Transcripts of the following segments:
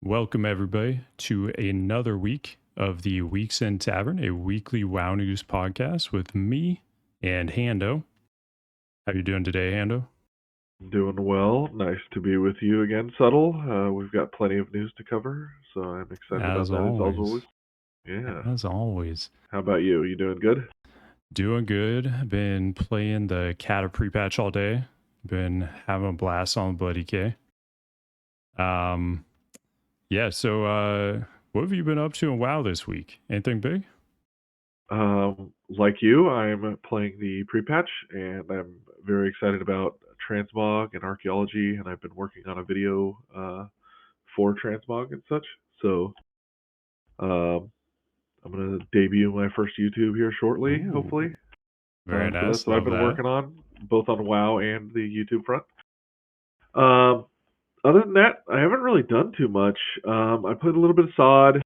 Welcome, everybody, to another week of the Weeks in Tavern, a weekly WoW News podcast with me and Hando. How you doing today, Hando? Doing well. Nice to be with you again, Subtle. We've got plenty of news to cover, so I'm excited about As that as always. always. Yeah. As always. How about you? You doing good? Doing good. Been playing the Cata Prepatch all day. Been having a blast on Bloody K. Yeah, so what have you been up to in WoW this week? Anything big? Like you, I'm playing the Prepatch, and I'm very excited about transmog and archaeology, and I've been working on a video for transmog and such. So um, I'm going to debut my first YouTube here shortly, Ooh, hopefully. very So that's nice. what I've Love been that. working on, both on WoW and the YouTube front. Um, Other than that, I haven't really done too much. I played a little bit of SOD.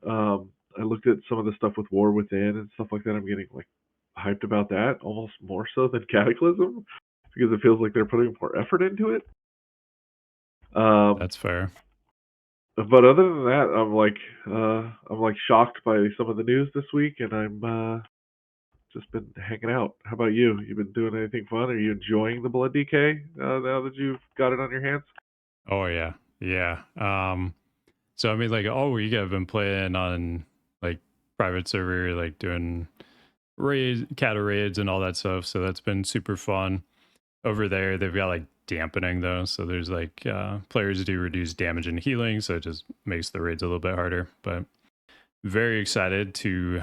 I looked at some of the stuff with War Within and stuff like that. I'm getting like hyped about that almost more so than Cataclysm because it feels like they're putting more effort into it. Um, That's fair. but other than that, I'm like shocked by some of the news this week, and I'm just been hanging out. How about you? You been doing anything fun? Are you enjoying the Blood DK now that you've got it on your hands? Oh, yeah. Yeah. So I mean, like all week I've been playing on like private server, like doing raids, cata raids, and all that stuff. So that's been super fun. Over there, they've got like dampening though, so there's like players do reduce damage and healing, so it just makes the raids a little bit harder. But very excited to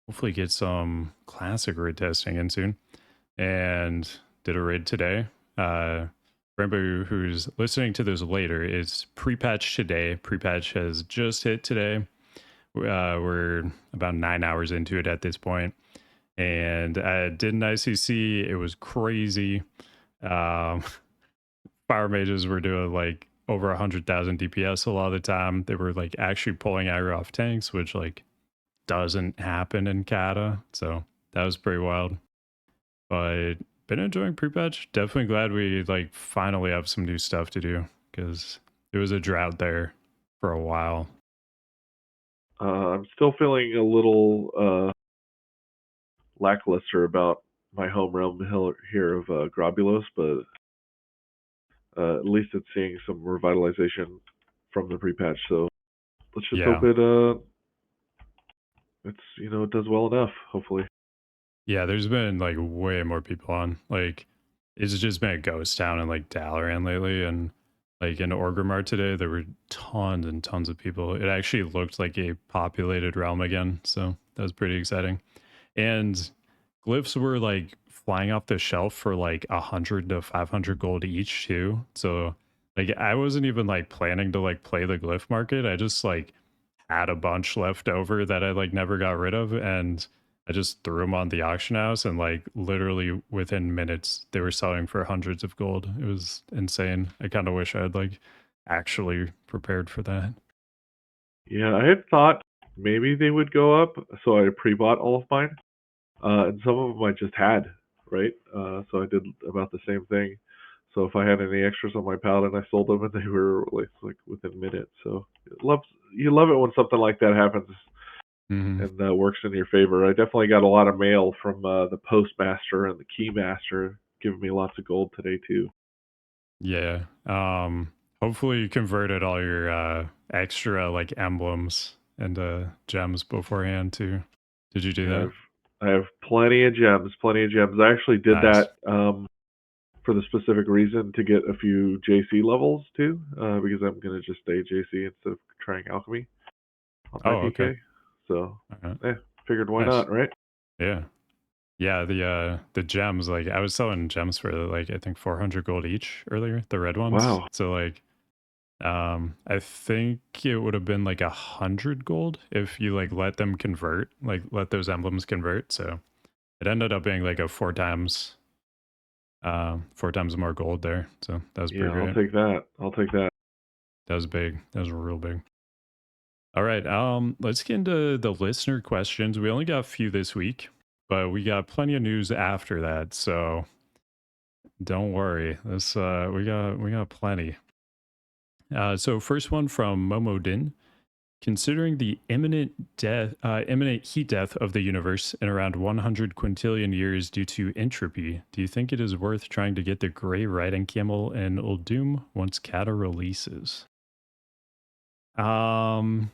hopefully get some classic raid testing in soon. And did a raid today. For anybody who's listening to this later, it's pre-patch today. Pre-patch has just hit today. We're about 9 hours into it at this point, and I did an ICC. It was crazy. Um, Fire mages were doing like over 100,000 DPS a lot of the time. They were like actually pulling aggro off tanks, which like doesn't happen in Cata. So that was pretty wild. But been enjoying pre-patch. Definitely glad we like finally have some new stuff to do because it was a drought there for a while. I'm still feeling a little lackluster about my home realm here of Grobulos, but at least it's seeing some revitalization from the pre-patch. So let's just hope Yeah. it does well enough. Hopefully. Yeah, there's been like way more people on. Like it's just been a ghost town in like Dalaran lately, and like in Orgrimmar today there were tons and tons of people. It actually looked like a populated realm again, so that was pretty exciting. And glyphs were like flying off the shelf for like 100 to 500 gold each too. So like I wasn't even like planning to like play the glyph market. I just like had a bunch left over that I like never got rid of, and I just threw them on the auction house, and like literally within minutes they were selling for hundreds of gold. It was insane. I kind of wish I had like actually prepared for that. Yeah, I had thought maybe they would go up, so I pre-bought all of mine, and some of them I just had, right? So I did about the same thing. So if I had any extras on my paladin, I sold them, and they were like within minutes. So you love it when something like that happens Hmm. and works in your favor. I definitely got a lot of mail from the postmaster and the keymaster, giving me lots of gold today too. Yeah. Hopefully you converted all your extra like emblems into gems beforehand too. Did you do Yeah, that? I have plenty of gems, plenty of gems. I actually did Nice. that for the specific reason to get a few JC levels too, because I'm gonna just stay JC instead of trying alchemy on my Oh, okay. DK. So, All right. figured why Nice. not, right? Yeah. Yeah, the gems, like I was selling gems for like I think 400 gold each earlier, the red ones. Wow. So like I think it would have been like 100 gold if you like let them convert, like let those emblems convert. So it ended up being like a four times more gold there. So that was Yeah, pretty I'll great. take that. I'll take that. That was big. That was real big. All right. Let's get into the listener questions. We only got a few this week, but we got plenty of news after that. So don't worry. This we got plenty. So first one from Momodin. Considering the imminent heat death of the universe in around 100 quintillion years due to entropy, do you think it is worth trying to get the gray riding camel in Old Doom once Cata releases? Um,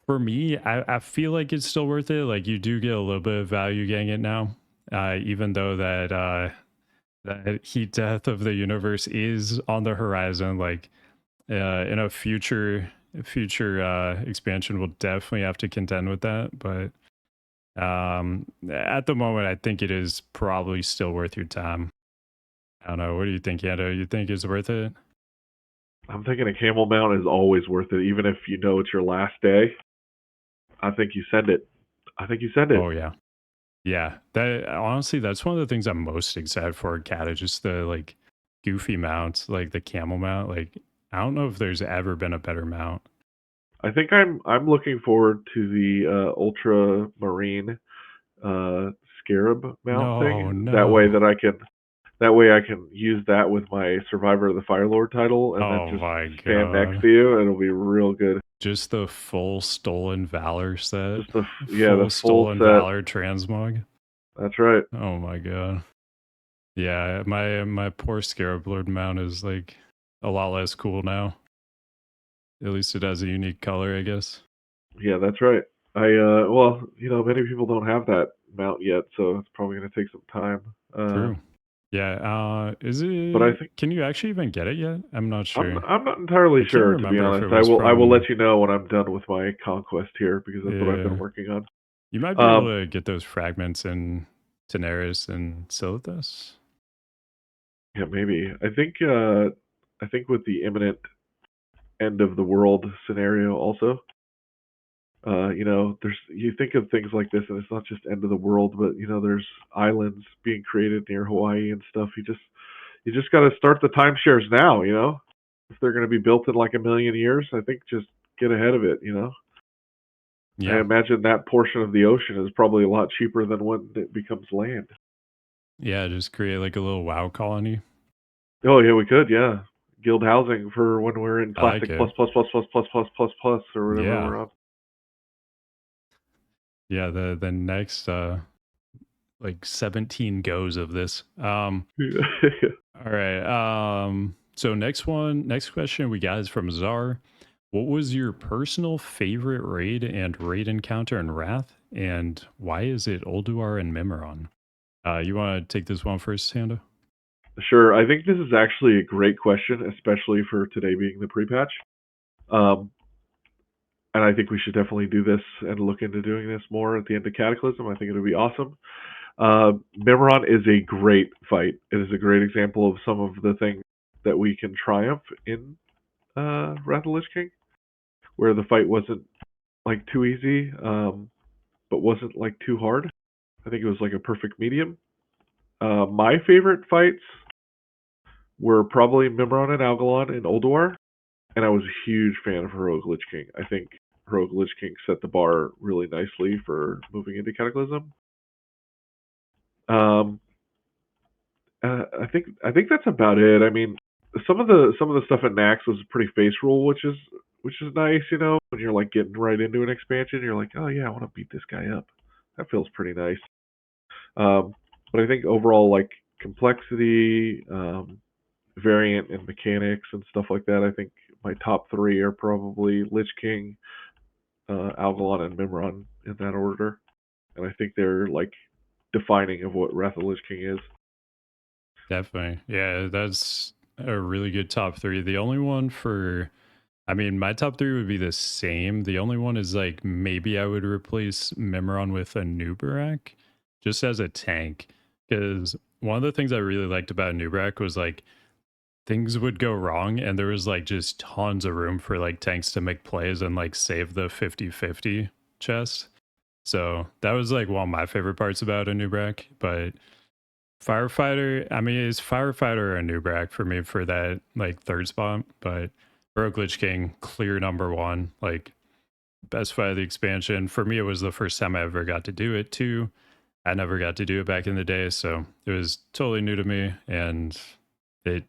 for me, I feel like it's still worth it. Like you do get a little bit of value getting it now, even though that heat death of the universe is on the horizon. Like in a future expansion, we'll definitely have to contend with that. But at the moment, I think it is probably still worth your time. I don't know. What do you think, Yando? You think it's worth it? I'm thinking a camel mount is always worth it, even if you know it's your last day. I think you send it. I think you send Oh it. yeah, yeah. That honestly, that's one of the things I'm most excited for. Cat is just the like goofy mounts, like the camel mount. Like I don't know if there's ever been a better mount. I think I'm looking forward to the ultramarine uh, scarab mount No, thing. That way I can use that with my Survivor of the Fire Lord title, and then oh just my stand next god. to you. It'll be real good. Just the full stolen valor set. Just the Full full stolen set. valor transmog. That's right. Oh my god. Yeah, my poor scarab lord mount is like a lot less cool now. At least it has a unique color, I guess. Yeah, that's right. Well, many people don't have that mount yet, so it's probably going to take some time. True. Yeah, is But I it think can you actually even get it yet? I'm not sure. I'm not entirely I can't sure, to be remember if it honest. was I will let from you know when I'm done with my conquest here because that's what I've been yeah. working on. You might be able Um, to get those fragments in Daenerys and Silithus. yeah, maybe. I think with the imminent end of the world scenario also, there's you think of things like this and it's not just end of the world, but there's islands being created near Hawaii and stuff. You just got to start the timeshares now. If they're going to be built in like a million years, I think just get ahead of it. I Yeah. imagine that portion of the ocean is probably a lot cheaper than when it becomes land. Yeah, just create like a little WoW colony. Oh yeah, we could, yeah. Guild housing for when we're in I like classic it. plus or whatever Yeah. we're on. Yeah, the next like 17 goes of this. All right. So next question we got is from Czar. What was your personal favorite raid and raid encounter in Wrath? And why is it Ulduar and Mimiron? You want to take this one first, Sando? Sure, I think this is actually a great question, especially for today being the pre-patch. Um, and I think we should definitely do this and look into doing this more at the end of Cataclysm. I think it would be awesome. Mimiron is a great fight. It is a great example of some of the things that we can triumph in Wrath of the Lich King, where the fight wasn't like too easy, but wasn't like too hard. I think it was like a perfect medium. My favorite fights were probably Mimiron and Algalon in Ulduar, and I was a huge fan of Heroic Lich King. I think Heroic Lich King set the bar really nicely for moving into Cataclysm. Um, I think that's about it. I mean, some of the stuff at Nax was pretty face rule, which is nice. When you're like getting right into an expansion, you're like, oh yeah, I want to beat this guy up. That feels pretty nice. Um, but I think overall, like complexity, variant, and mechanics and stuff like that, I think my top three are probably Lich King, Algalon, and Mimron in that order. And I think they're like defining of what Wrath of the Lich King is. Definitely. Yeah, that's a really good top three. The only one for, I mean, my top three would be the same. The only one is like maybe I would replace Mimiron with a Nubarak just as a tank. Because one of the things I really liked about Nubarak was like things would go wrong and there was like just tons of room for like tanks to make plays and like save the 50-50 chest. So that was like one of my favorite parts about a Nubarak. But Firefighter, I mean, it's Firefighter or a Nubrak for me for that like third spot, but Rogue Lich King, clear number one, like best fight of the expansion. For me, it was the first time I ever got to do it too. I never got to do it back in the day, so it was totally new to me, and it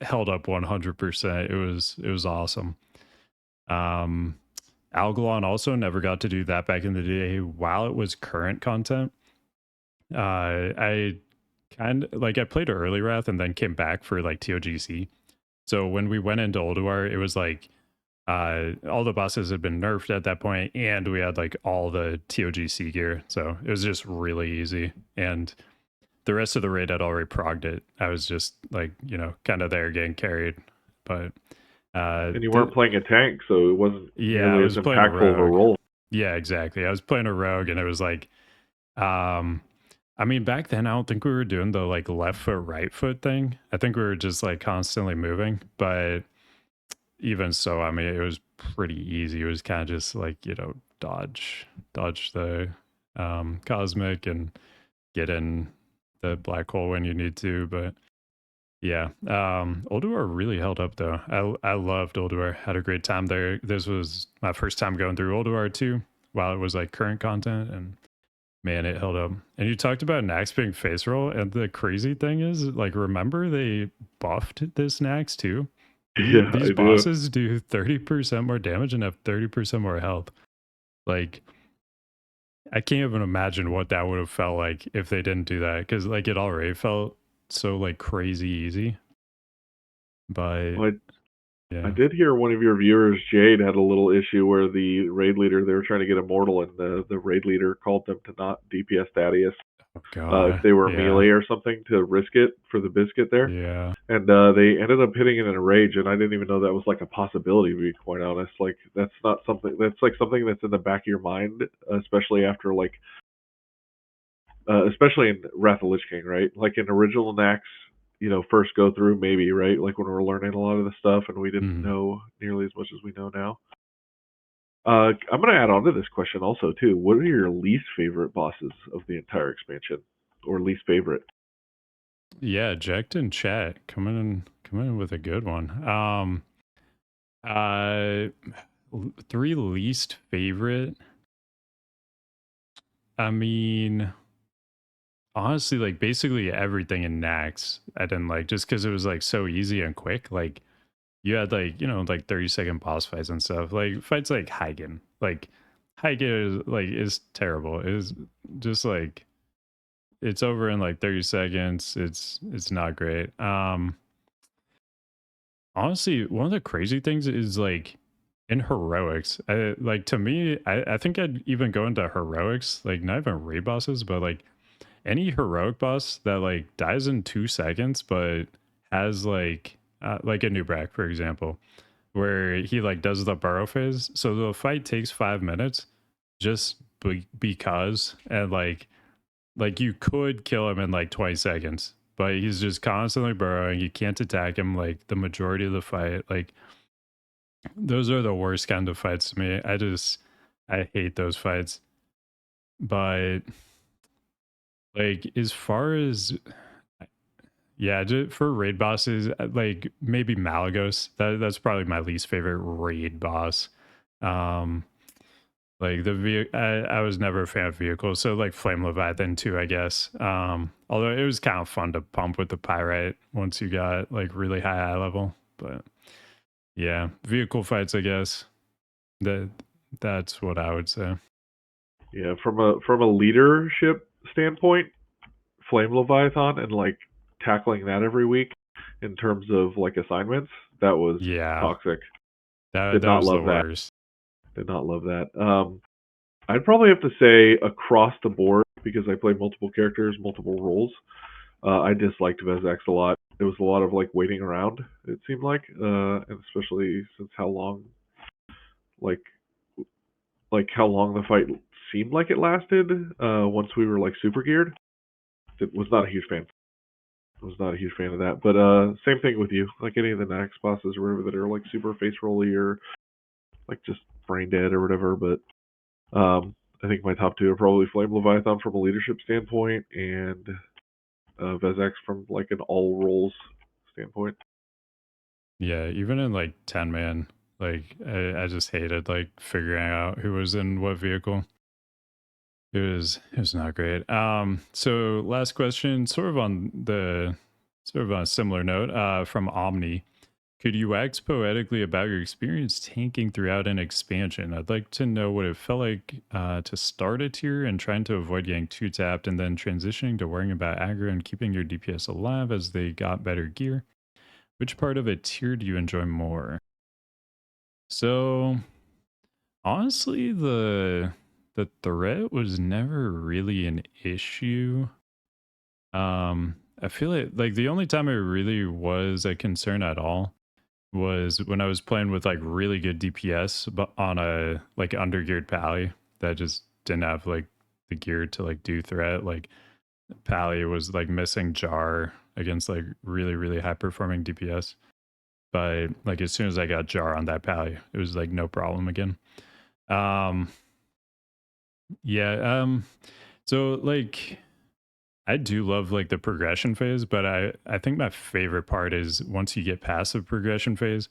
held up 100%. It was awesome. Um, Algalon also never got to do that back in the day while it was current content. I kind of like I played early Wrath and then came back for like TOGC. So when we went into Ulduar, it was like all the bosses had been nerfed at that point, and we had like all the TOGC gear. So it was just really easy. And the rest of the raid had already progged it. I was just like, kind of there getting carried. But And you weren't playing a tank, so it wasn't yeah, I nearly as was playing a impactful of a rogue. role. Yeah, exactly. I was playing a rogue, and it was like, um, I mean, back then I don't think we were doing the like left foot, right foot thing. I think we were just like constantly moving. But even so, I mean, it was pretty easy. It was kind of just like, dodge the cosmic and get in the black hole when you need to. But yeah, Ulduar really held up though. I loved Ulduar. Had a great time there. This was my first time going through Ulduar too, while it was like current content, and man, it held up. And you talked about Nax being face roll, and the crazy thing is, like, remember they buffed this Nax too. Yeah, These I do. bosses do 30% more damage and have 30% more health. Like, I can't even imagine what that would have felt like if they didn't do that, because like it already felt so like crazy easy. But Well, I yeah, did hear one of your viewers, Jade, had a little issue where the raid leader, they were trying to get immortal, and the raid leader called them to not DPS Thaddeus oh if god, they were yeah, melee or something to risk it for the biscuit there. yeah. And they ended up hitting it in a rage, and I didn't even know that was like a possibility, to be quite honest. Like, that's not something, that's like something that's in the back of your mind, especially after like especially in Wrath of Lich King, right? Like in original Nax, first go through maybe, right? Like when we're learning a lot of the stuff and we didn't Mhm. know nearly as much as we know now. I'm going to add on to this question also too. What are your least favorite bosses of the entire expansion, or least favorite? Yeah, Jacked in chat coming in with a good one. Uh, three least favorite. I mean, honestly, like basically everything in Nax, I didn't like just because it was like so easy and quick. Like you had like like 30-second boss fights and stuff. Like fights like Hagen, is terrible. It is just like it's over in like 30 seconds. It's not great. Honestly, one of the crazy things is like in heroics, like to me, I think I'd even go into heroics, like not even raid bosses, but like any heroic boss that like dies in 2 seconds, but has like a Nubrak, for example, where he like does the burrow phase. So the fight takes 5 minutes just because, and like you could kill him in like 20 seconds, but he's just constantly burrowing. You can't attack him like the majority of the fight. Like those are the worst kind of fights to me. I hate those fights. But like as far as yeah, for raid bosses, like maybe Malagos. That's probably my least favorite raid boss. Um, like I was never a fan of vehicles, so like Flame Leviathan too, I guess. Although it was kind of fun to pump with the Pyrite once you got like really high level. But yeah, vehicle fights, I guess. That that's what I would say. Yeah, from a leadership standpoint, Flame Leviathan and like tackling that every week in terms of like assignments, that was Yeah, toxic. that Did that not was the love that. worst. Did not love that. I'd probably have to say across the board because I play multiple characters, multiple roles. I disliked Vezax a lot. It was a lot of like waiting around. It seemed like, and especially since how long, like, how long the fight seemed like it lasted. Once we were like super geared, it was not a huge fan. Was not a huge fan of that. But same thing with you. Like any of the next bosses or whatever that are like super face rolly or like just brain dead or whatever. But I think my top two are probably Flame Leviathan from a leadership standpoint and Vezax from like an all roles standpoint. Yeah, even in like 10 man, like I just hated like figuring out who was in what vehicle. It was not great. So last question, sort of on the sort of on a similar note, from Omni. Could you wax poetically about your experience tanking throughout an expansion? I'd like to know what it felt like to start a tier and trying to avoid getting too tapped and then transitioning to worrying about aggro and keeping your DPS alive as they got better gear. Which part of a tier do you enjoy more? So honestly, the threat was never really an issue. I feel like the only time it really was a concern at all was when I was playing with like really good DPS, but on a like undergeared pally that just didn't have like the gear to like do threat. Like pally was like missing jar against like really high performing DPS. But like as soon as I got jar on that pally, it was like no problem again. Um yeah, so like I do love like the progression phase, but I think my favorite part is once you get past the progression phase,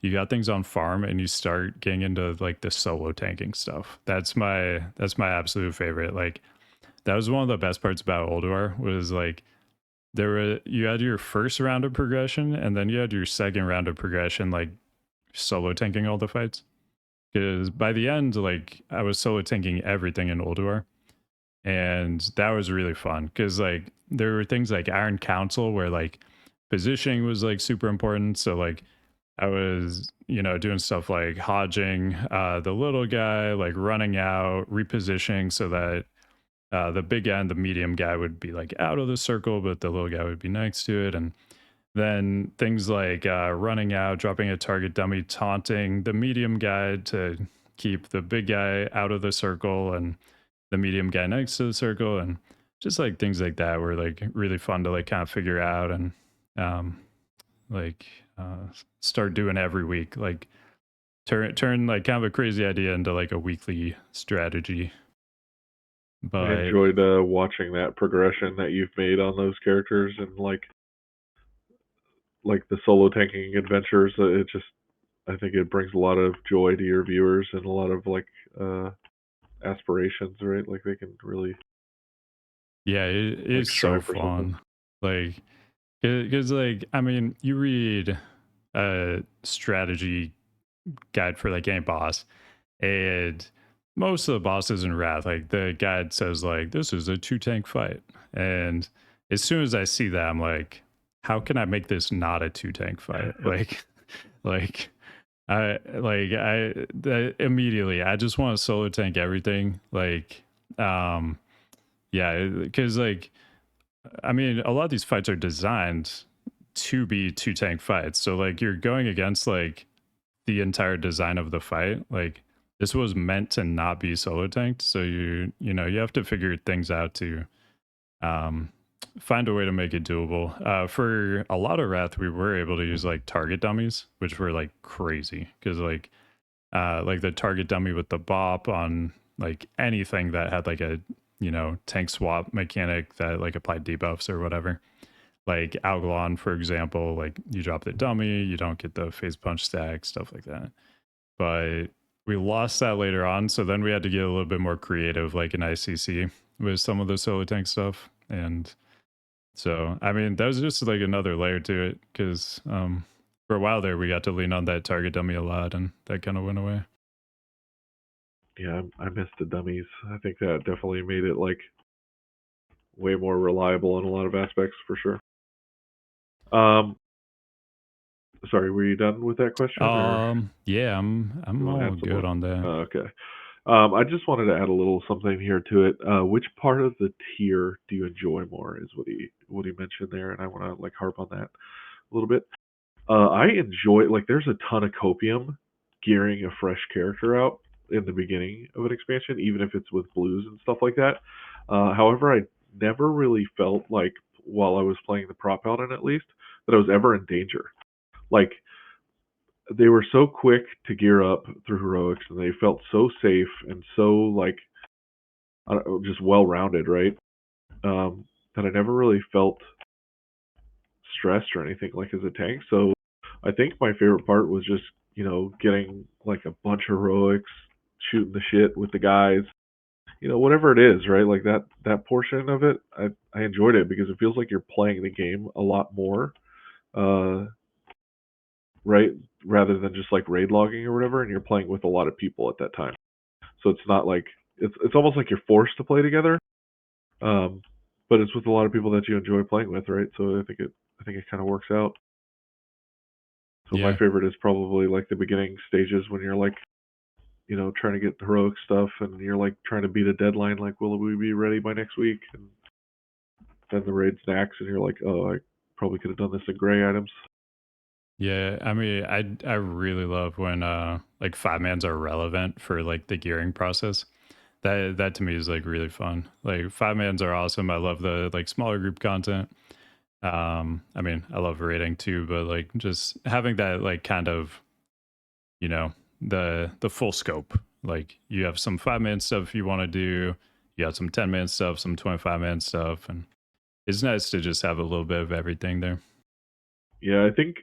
you got things on farm and you start getting into like the solo tanking stuff. That's my absolute favorite. Like that was one of the best parts about Ulduar was like you had your first round of progression and then you had your second round of progression like solo tanking all the fights. Because by the end, like I was solo tanking everything in Ulduar and that was really fun because like there were things like Iron Council where like positioning was like super important. So like I was doing stuff like hodging the little guy, like running out, repositioning so that the big guy and the medium guy would be like out of the circle, but the little guy would be next to it. And then things like running out, dropping a target dummy, taunting the medium guy to keep the big guy out of the circle and the medium guy next to the circle, and just like things like that were like really fun to like kind of figure out and um like start doing every week. Like turn like kind of a crazy idea into like a weekly strategy. I But enjoyed watching that progression that you've made on those characters and like the solo tanking adventures. It just I think it brings a lot of joy to your viewers and a lot of like uh, aspirations, right? Like they can really yeah, it like is so strive for something. fun. Like because like I mean you read a strategy guide for like any boss and most of the bosses in Wrath, like the guide says like this is a 2 tank fight. And as soon as I see that, I'm like, how can I make this not a 2 tank fight? Like immediately I just want to solo tank everything. Like yeah, because like I mean a lot of these fights are designed to be 2 tank fights. So like you're going against like the entire design of the fight. Like this was meant to not be solo tanked, so you have to figure things out to um find a way to make it doable. For a lot of Wrath, we were able to use like target dummies, which were like crazy because like the target dummy with the bop on like anything that had like a tank swap mechanic that like applied debuffs or whatever. Like Algalon, for example, like you drop the dummy, you don't get the phase punch stack, stuff like that. But we lost that later on, so then we had to get a little bit more creative, like in ICC with some of the solo tank stuff. And so, I mean, that was just like another layer to it because for a while there, we got to lean on that target dummy a lot, and that kind of went away. Yeah, I missed the dummies. I think that definitely made it like way more reliable in a lot of aspects for sure. Um, sorry, were you done with that question, or Yeah, you I'm want to all add some good more? on that. Okay. I just wanted to add a little something here to it. Which part of the tier do you enjoy more? Is what he mentioned there, and I want to like harp on that a little bit. I enjoy like there's a ton of copium gearing a fresh character out in the beginning of an expansion, even if it's with blues and stuff like that. However, I never really felt like while I was playing the prop paladin at least that I was ever in danger. Like they were so quick to gear up through heroics, and they felt so safe and so like just well rounded, right? That I never really felt stressed or anything like as a tank. So I think my favorite part was just getting like a bunch of heroics, shooting the shit with the guys, whatever it is, right? Like that portion of it, I enjoyed it because it feels like you're playing the game a lot more, uh, right? Rather than just like raid logging or whatever, and you're playing with a lot of people at that time. So it's not like it's almost like you're forced to play together, um, but it's with a lot of people that you enjoy playing with, right? So I think it kind of works out. So my Yeah. favorite is probably like the beginning stages when you're like, trying to get heroic stuff and you're like trying to beat a deadline, like, will we be ready by next week? And then the raid snacks, and you're like, oh, I probably could have done this in gray items. Yeah, I mean, I really love when like five mans are relevant for like the gearing process. That to me is like really fun. Like five mans are awesome. I love the like smaller group content. I mean, I love raiding too, but like just having that like kind of, you know, the full scope. Like you have some 5 man stuff you want to do, you got some 10 man stuff, some 25 man stuff, and it's nice to just have a little bit of everything there. Yeah, I think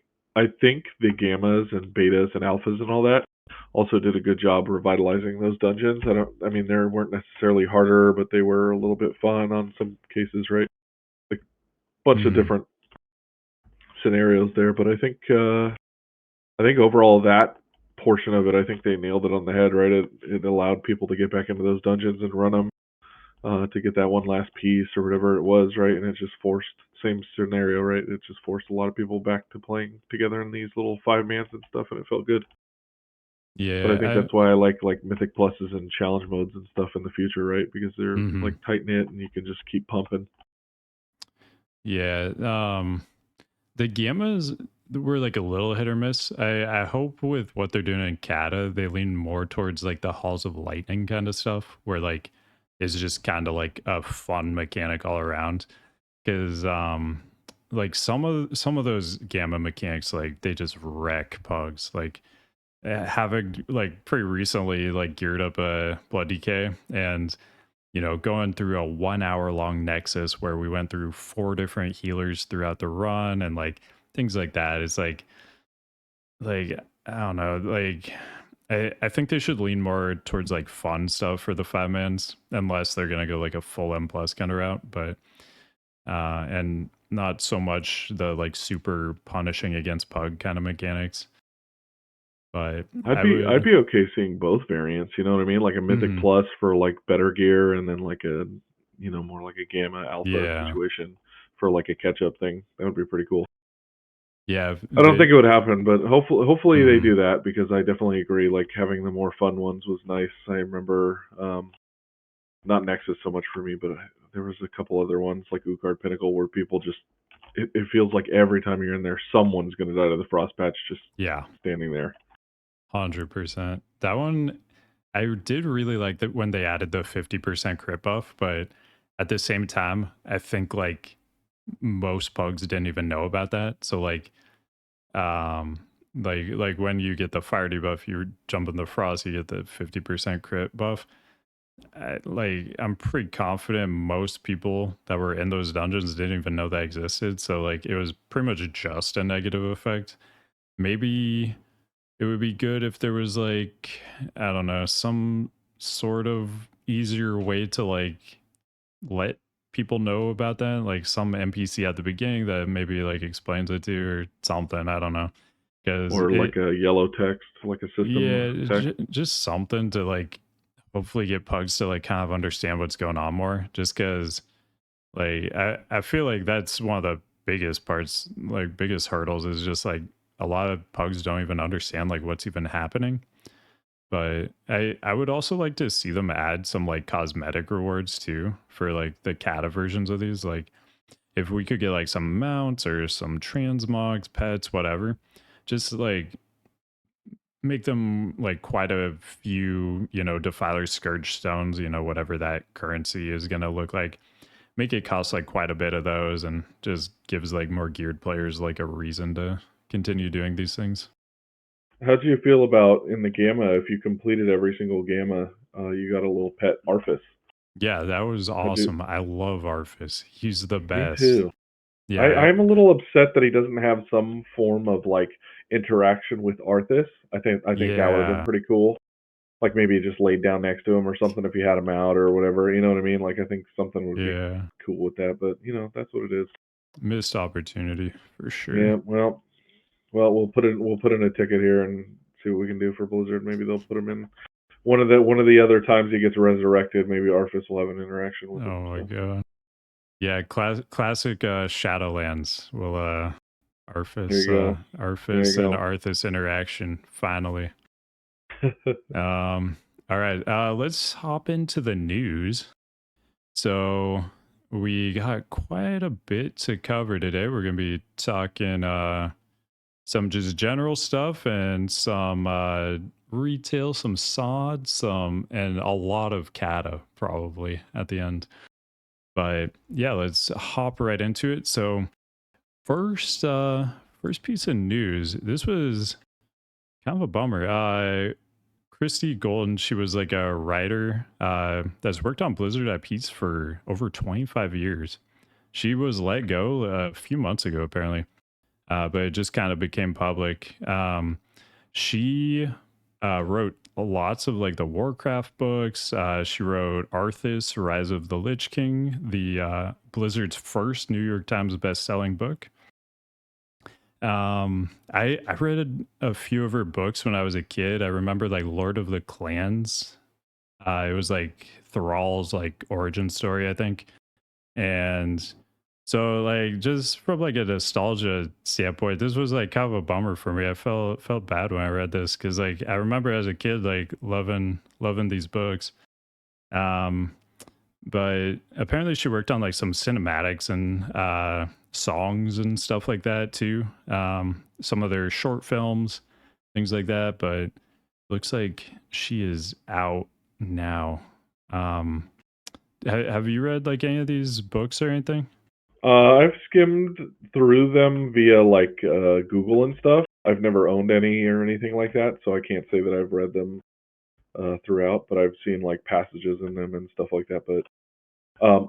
the gammas and betas and alphas and all that also did a good job revitalizing those dungeons. I mean, they weren't necessarily harder, but they were a little bit fun on some cases, right? Like a bunch of Hmm. different scenarios there, but I think overall that portion of it, I think they nailed it on the head, right? It allowed people to get back into those dungeons and run them, to get that one last piece or whatever it was, right? And it just forced same scenario, right? It just forced a lot of people back to playing together in these little five mans and stuff, and it felt good. But I think Yeah, that's why I like mythic pluses and challenge modes and stuff in the future, right? Because they're like hmm tight knit and you can just keep pumping. yeah. The gammas were like a little hit or miss. I hope with what they're doing in Cata, they lean more towards like the halls of lightning kind of stuff, where like it's just kind of like a fun mechanic all around. Because like some of those gamma mechanics, like they just wreck pugs. Like having like pretty recently like geared up a blood decay and going through a 1 hour long nexus where we went through four different healers throughout the run and like things like that. It's like I don't know, like I think they should lean more towards like fun stuff for the five mans, unless they're gonna go like a full M plus kind of route, but and not so much the like super punishing against pug kind of mechanics. But I'd I be I'd would, be okay seeing both variants. You know what I mean? Like a mythic mhm, plus for like better gear, and then like a more like a gamma alpha yeah, situation for like a catch up thing. That would be pretty cool. yeah, I don't they, think it would happen, but hopefully they mhm, do that because I definitely agree. Like having the more fun ones was nice. I remember, not Nexus so much for me, but there was a couple other ones like Ukard Pinnacle where people just it feels like every time you're in there, someone's going to die to the frost patch just yeah, standing there. 100%. That one, I did really like that when they added the 50% crit buff, but at the same time, I think like most pugs didn't even know about that. So um, like when you get the fire debuff, you jump in the frost, you get the 50% crit buff. I'm pretty confident most people that were in those dungeons didn't even know that existed. So like it was pretty much just a negative effect. Maybe it would be good if there was like, I don't know, some sort of easier way to like let people know about that, like some NPC at the beginning that maybe like explains it to you or something. I don't know, because Or like it, a yellow text, like a system yeah, text. just something to like hopefully get pugs to like kind of understand what's going on more. Just because like I feel like that's one of the biggest parts, like biggest hurdles is just like a lot of pugs don't even understand like what's even happening. But I would also like to see them add some like cosmetic rewards too for like the Cata versions of these. Like if we could get like some mounts or some transmogs, pets, whatever, just like make them like quite a few, Defiler Scourge stones, whatever that currency is gonna look like. Make it cost like quite a bit of those and just gives like more geared players like a reason to continue doing these things. How do you feel about in the gamma? If you completed every single gamma, you got a little pet Arthas. Yeah, that was How do awesome. I love Arfus. He's the Me best. too. Yeah, I'm a little upset that he doesn't have some form of like interaction with Arthas. I think that would have been yeah. pretty cool. like maybe just laid down next to him or something if you had him out or whatever. You know what I mean? Like I think something would be Yeah. cool with that, but that's what it is. Missed opportunity for sure. Yeah. Well, we'll put in a ticket here and see what we can do for Blizzard. Maybe they'll put him in one of the other times he gets resurrected. Maybe Arthas will have an interaction with him. Oh my So god. Yeah, classic Shadowlands. Will there you go. There Arthas and you Arthas interaction finally. go. All right, let's hop into the news. So we got quite a bit to cover today. We're gonna be talking some just general stuff and some retail, some sod, some and a lot of Cata probably at the end. But yeah, let's hop right into it. So first piece of news. This was kind of a bummer. Christy Golden, she was like a writer that's worked on Blizzard IPs for over 25 years. She was let go a few months ago, apparently, but it just kind of became public. She wrote lots of like the Warcraft books. She wrote Arthas, Rise of the Lich King, the Blizzard's first New York Times best-selling book. I read a few of her books when I was a kid. I remember like Lord of the Clans. It was like Thrall's like origin story, I think. And so like just from like a nostalgia standpoint, this was like kind of a bummer for me. I felt bad when I read this because like I remember as a kid like loving these books. Um but apparently she worked on like some cinematics and songs and stuff like that too. Some of their short films, things like that. But looks like she is out now. Um, have you read like any of these books or anything? I've skimmed through them via like Google and stuff. I've never owned any or anything like that, so I can't say that I've read them throughout. But I've seen like passages in them and stuff like that. But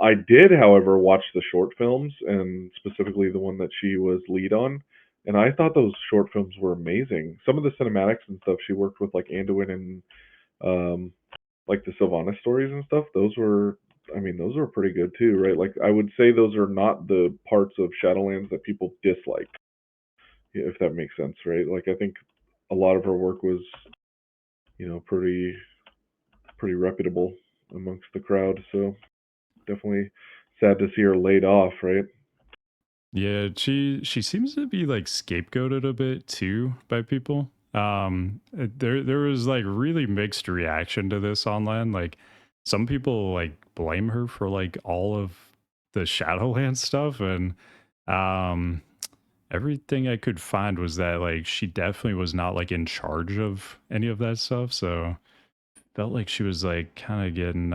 I did, however, watch the short films and specifically the one that she was lead on. And I thought those short films were amazing. Some of the cinematics and stuff she worked with, like Anduin and um, like the Sylvanas stories and stuff. Those were pretty good too, right? Like I would say those are not the parts of Shadowlands that people dislike, if that makes sense, right? Like I think a lot of her work was, pretty reputable amongst the crowd. So definitely sad to see her laid off, right? Yeah, she seems to be like scapegoated a bit too by people. There was like really mixed reaction to this online. Like some people like blame her for like all of the Shadowlands stuff, and um everything I could find was that like she definitely was not like in charge of any of that stuff. So felt like she was like kind of getting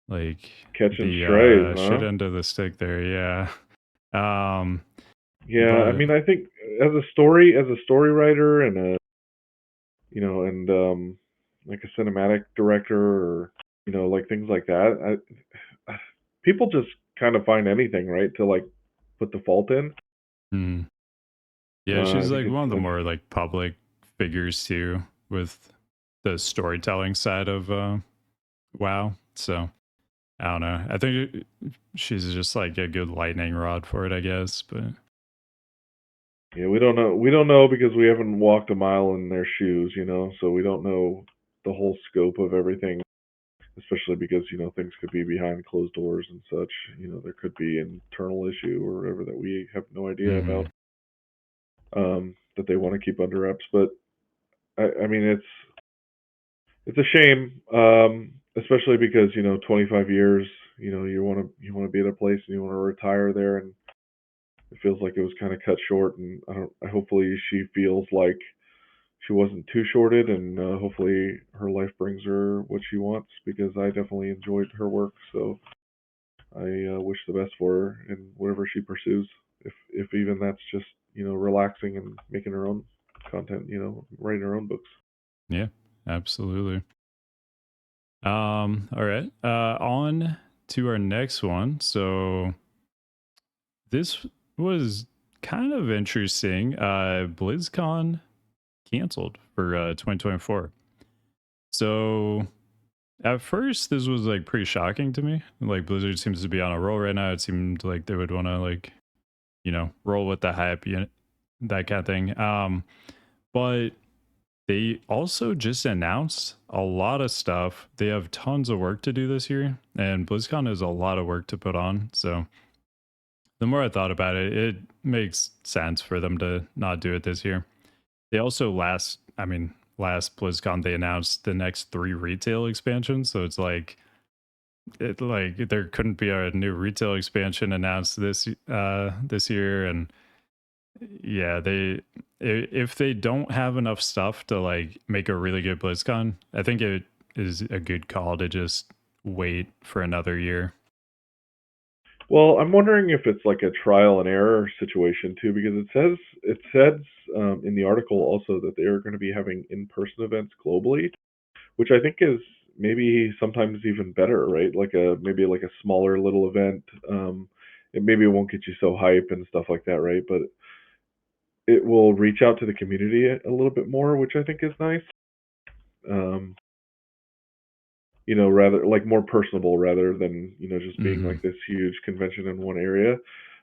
like Catching the strays, shit huh? end of the stick there. Yeah. Um Yeah, I but mean, I think as a story writer and and like a cinematic director or like things like that, people just kind of find anything, right, to like put the fault in. mm, yeah, she's I think like it's one of the like, more like public figures too with the storytelling side of WoW. So I don't know. I think she's just like a good lightning rod for it, I guess. But yeah, we don't know because we haven't walked a mile in their shoes, so we don't know the whole scope of everything, especially because things could be behind closed doors and such. There could be an internal issue or whatever that we have no idea about, mhm. that they want to keep under wraps. But I mean, it's a shame, especially because 25 years. You want to be at a place and you want to retire there, and it feels like it was kind of cut short. And hopefully she feels like she wasn't too shorted, and hopefully her life brings her what she wants because I definitely enjoyed her work. So I wish the best for her in whatever she pursues, if even that's just relaxing and making her own content, writing her own books. Yeah, absolutely. All right. On to our next one. So this was kind of interesting. BlizzCon canceled for 2024. So at first, this was like pretty shocking to me. Like Blizzard seems to be on a roll right now. It seemed like they would want to like roll with the hype, that kind of thing. But they also just announced a lot of stuff. They have tons of work to do this year, and BlizzCon is a lot of work to put on. So the more I thought about it, it makes sense for them to not do it this year. They also last BlizzCon they announced the next 3 retail expansions, so it's like there couldn't be a new retail expansion announced this year. And yeah, if they don't have enough stuff to like make a really good BlizzCon, I think it is a good call to just wait for another year. Well, I'm wondering if it's like a trial and error situation too, because it says in the article also that they are going to be having in-person events globally, which I think is maybe sometimes even better, right? Like a maybe like a smaller little event. Maybe it won't get you so hype and stuff like that, right? But it will reach out to the community a little bit more, which I think is nice. Um, rather like more personable rather than just being Hmm. like this huge convention in one area.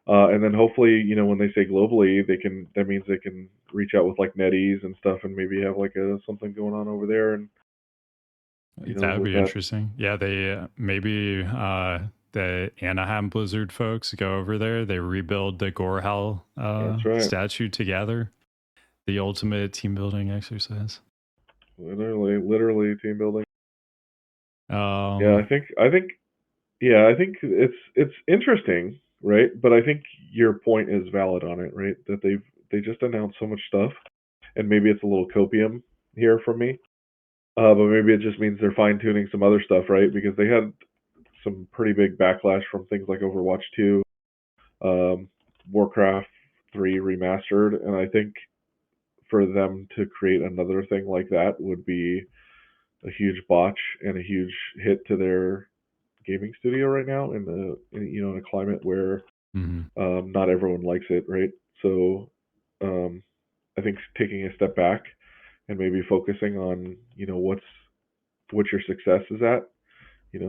And then hopefully, when they say globally, that means they can reach out with like NetEase and stuff, and maybe have like a something going on over there, and That would with be that. interesting. Yeah, they maybe the Anaheim Blizzard folks go over there. They rebuild the Gorehal That's right. statue together. The ultimate team building exercise. Literally team building. Yeah, Um, I think it's interesting, right? But I think your point is valid on it, right? That they just announced so much stuff, and maybe it's a little copium here from me. But maybe it just means they're fine tuning some other stuff, right? Because they had some pretty big backlash from things like Overwatch 2, um, Warcraft 3 remastered, and I think for them to create another thing like that would be a huge botch and a huge hit to their gaming studio right now in a climate where mhm. not everyone likes it, right? So um, I think taking a step back and maybe focusing on what your success is at,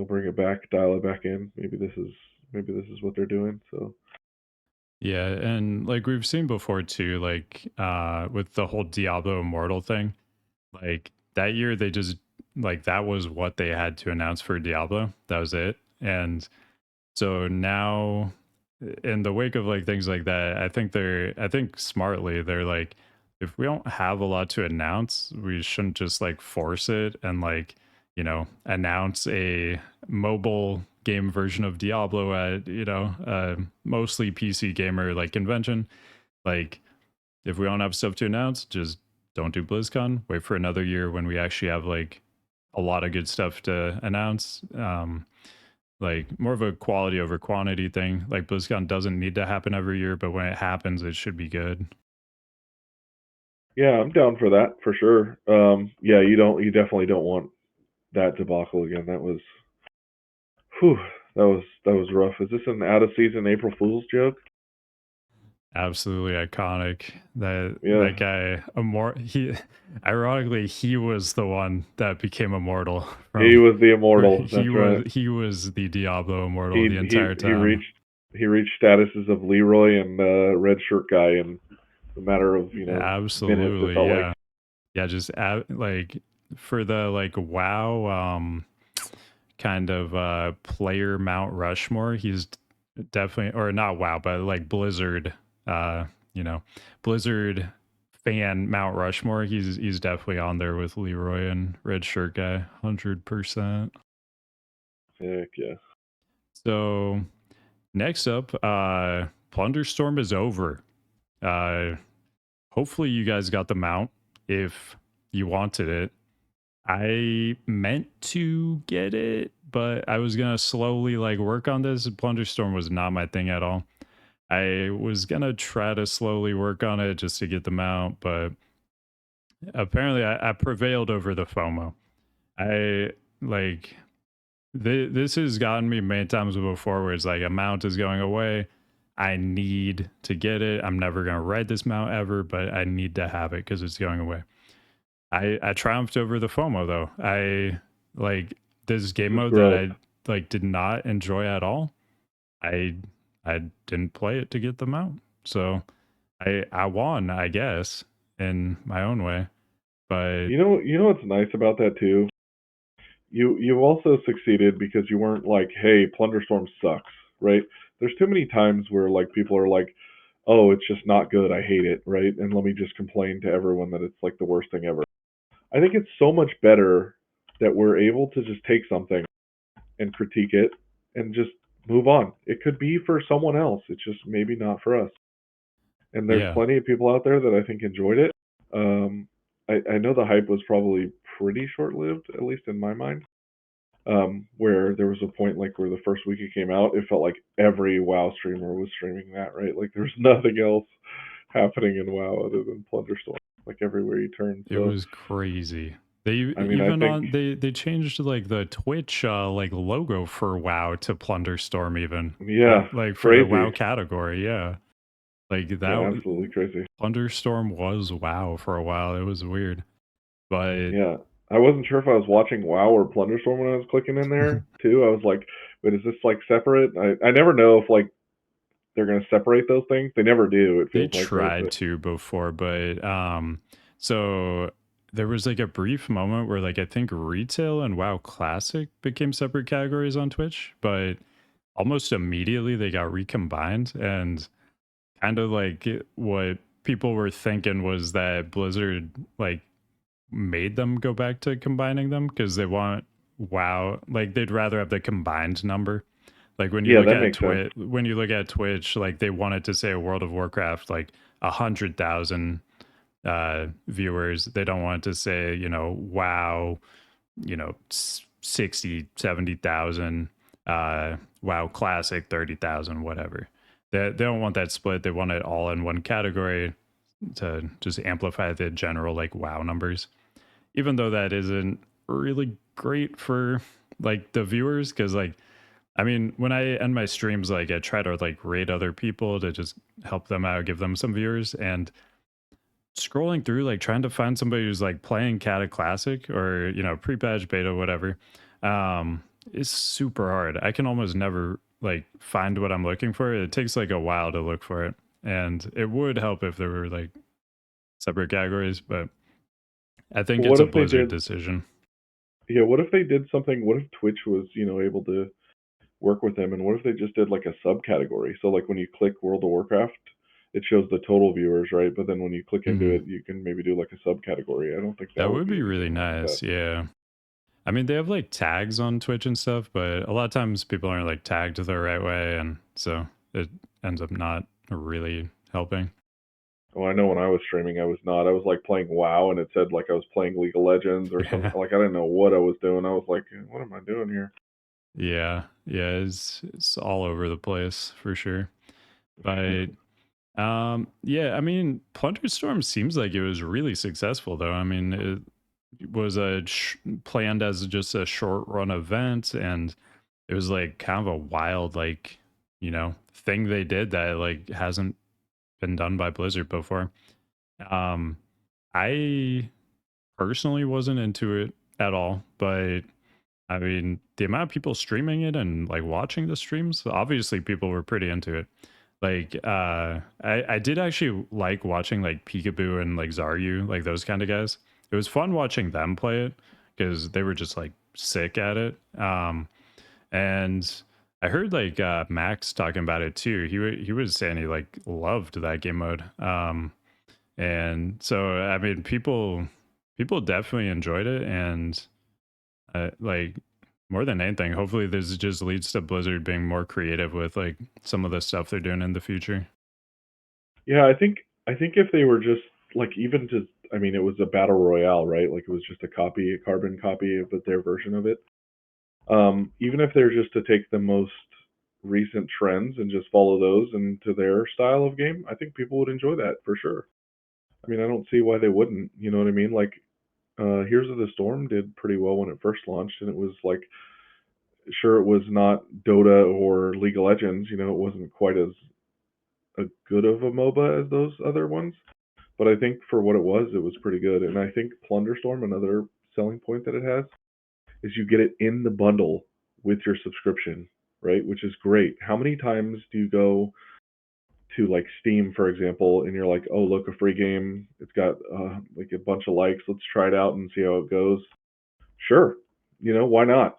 bring it back, dial it back in. Maybe this is what they're doing. So Yeah, and like we've seen before too, like with the whole Diablo Immortal thing, like that year they just like that was what they had to announce for Diablo. That was it. And so now in the wake of like things like that, I think smartly they're like, if we don't have a lot to announce, we shouldn't just like force it and like, announce a mobile game version of Diablo at, mostly PC gamer like convention. Like if we don't have stuff to announce, just don't do BlizzCon. Wait for another year when we actually have like a lot of good stuff to announce. Like more of a quality over quantity thing. Like BlizzCon doesn't need to happen every year, but when it happens, it should be good. yeah, I'm down for that for sure. Yeah, you definitely don't want that debacle again. Whew, that was rough. Is this an out of season April Fool's joke? Absolutely iconic. That Yeah, guy, ironically, he was the one that became immortal he from. was the immortal. That's right. He was the Diablo immortal He the he entire he time. reached statuses of Leroy and red shirt guy in a matter of minutes. It Absolutely, felt like. yeah. Yeah, just like for the like WoW kind of player Mount Rushmore, he's definitely, or not WoW, but like Blizzard, uh, you know, Blizzard fan Mount Rushmore. He's definitely on there with Leroy and Red Shirt Guy, 100%. Heck yeah. So next up, Plunderstorm is over. Uh, hopefully you guys got the mount if you wanted it. I meant to get it, but I was gonna slowly like work on this. Plunderstorm was not my thing at all. I was gonna try to slowly work on it just to get them out, but apparently I prevailed over the FOMO. I like this has gotten me many times before where it's like a mount is going away. I need to get it. I'm never gonna ride this mount ever, but I need to have it because it's going away. I triumphed over the FOMO though. I like this game This is mode that growth. I like did not enjoy at all. I I didn't play it to get them out. So I won, I guess, in my own way. But You know what's nice about that too? You also succeeded because you weren't like, "Hey, Plunderstorm sucks," right? There's too many times where like people are like, "Oh, it's just not good. I hate it," right? And let me just complain to everyone that it's like the worst thing ever. I think it's so much better that we're able to just take something and critique it and just move on. It could be for someone else. It's just maybe not for us. And there's yeah, plenty of people out there that I think enjoyed it. Um, I know the hype was probably pretty short lived, at least in my mind. Where there was a point like where the first week it came out, it felt like every WoW streamer was streaming that, right? Like there's nothing else happening in WoW other than Plunderstorm, like everywhere you turn. it So was crazy. They I mean, I even think on they changed like the Twitch like logo for WoW to Plunderstorm even. yeah, Like for the WoW crazy, category, yeah. Like yeah, that absolutely crazy. Plunderstorm was WoW for a while. It was weird. But Yeah, I wasn't sure if I was watching WoW or Plunderstorm when I was clicking in there too. I was like, "Wait, is this like separate?" I never know if like they're gonna separate those things. They never do. It they feels like, right? tried But to before, but so there was like a brief moment where like I think retail and WoW Classic became separate categories on Twitch, but almost immediately they got recombined, and kind of like what people were thinking was that Blizzard like made them go back to combining them because they want WoW, like they'd rather have the combined number. Like yeah, that makes sense. When you look at Twitch, like they wanted to say World of Warcraft like 100,000 viewers. They don't want to say, WoW, 60, 70,000, WoW Classic 30,000, whatever. They don't want that split. They want it all in one category to just amplify the general like WoW numbers, even though that isn't really great for like the viewers. Because like, I mean, when I end my streams, like I try to like rate other people to just help them out, give them some viewers. And scrolling through, like trying to find somebody who's like playing Cata Classic or, Prepatch beta, whatever, is super hard. I can almost never like find what I'm looking for. It takes like a while to look for it. And it would help if there were like separate categories, but I think Well, it's what a if they Blizzard did? decision. Yeah, what if they did something? What if Twitch was, able to work with them, and what if they just did like a subcategory? So like when you click World of Warcraft, it shows the total viewers, right? But then when you click into Hmm. it, you can maybe do like a subcategory. I don't think that That would would be be really anything wrong with that. nice. Yeah. I mean, they have like tags on Twitch and stuff, but a lot of times people aren't like tagged the right way. And so it ends up not really helping. Well, I know when I was streaming, I was not. I was like playing WoW, and it said like I was playing League of Legends or something. Yeah. Like I didn't know what I was doing. I was like, what am I doing here? Yeah. Yeah. It's all over the place for sure. But yeah, I mean, Plunder Storm seems like it was really successful though. I mean, it was planned as just a short run event, and it was like kind of a wild like, thing they did that like hasn't been done by Blizzard before. Um I personally wasn't into it at all, but I mean, the amount of people streaming it and like watching the streams, obviously people were pretty into it. Like I did actually like watching like Peekaboo and like Zaryu, like those kind of guys. It was fun watching them play it because they were just like sick at it. And I heard like Max talking about it too. He was saying he like loved that game mode. And so I mean, people definitely enjoyed it, and like more than anything, hopefully this just leads to Blizzard being more creative with like some of the stuff they're doing in the future. Yeah, I think if they were just like even just, I mean, it was a battle royale, right? Like it was just a copy, a carbon copy of their version of it. Even if they're just to take the most recent trends and just follow those into their style of game, I think people would enjoy that for sure. I mean, I don't see why they wouldn't. You know what I mean? Like, Heroes of the Storm did pretty well when it first launched, and it was like, sure, it was not Dota or League of Legends. It wasn't quite as a good of a MOBA as those other ones, but I think for what it was pretty good. And I think Plunderstorm, another selling point that it has, is you get it in the bundle with your subscription, right? Which is great. How many times do you go to like Steam, for example, and you're like, oh, look, a free game. It's got like a bunch of likes. Let's try it out and see how it goes. Sure, why not?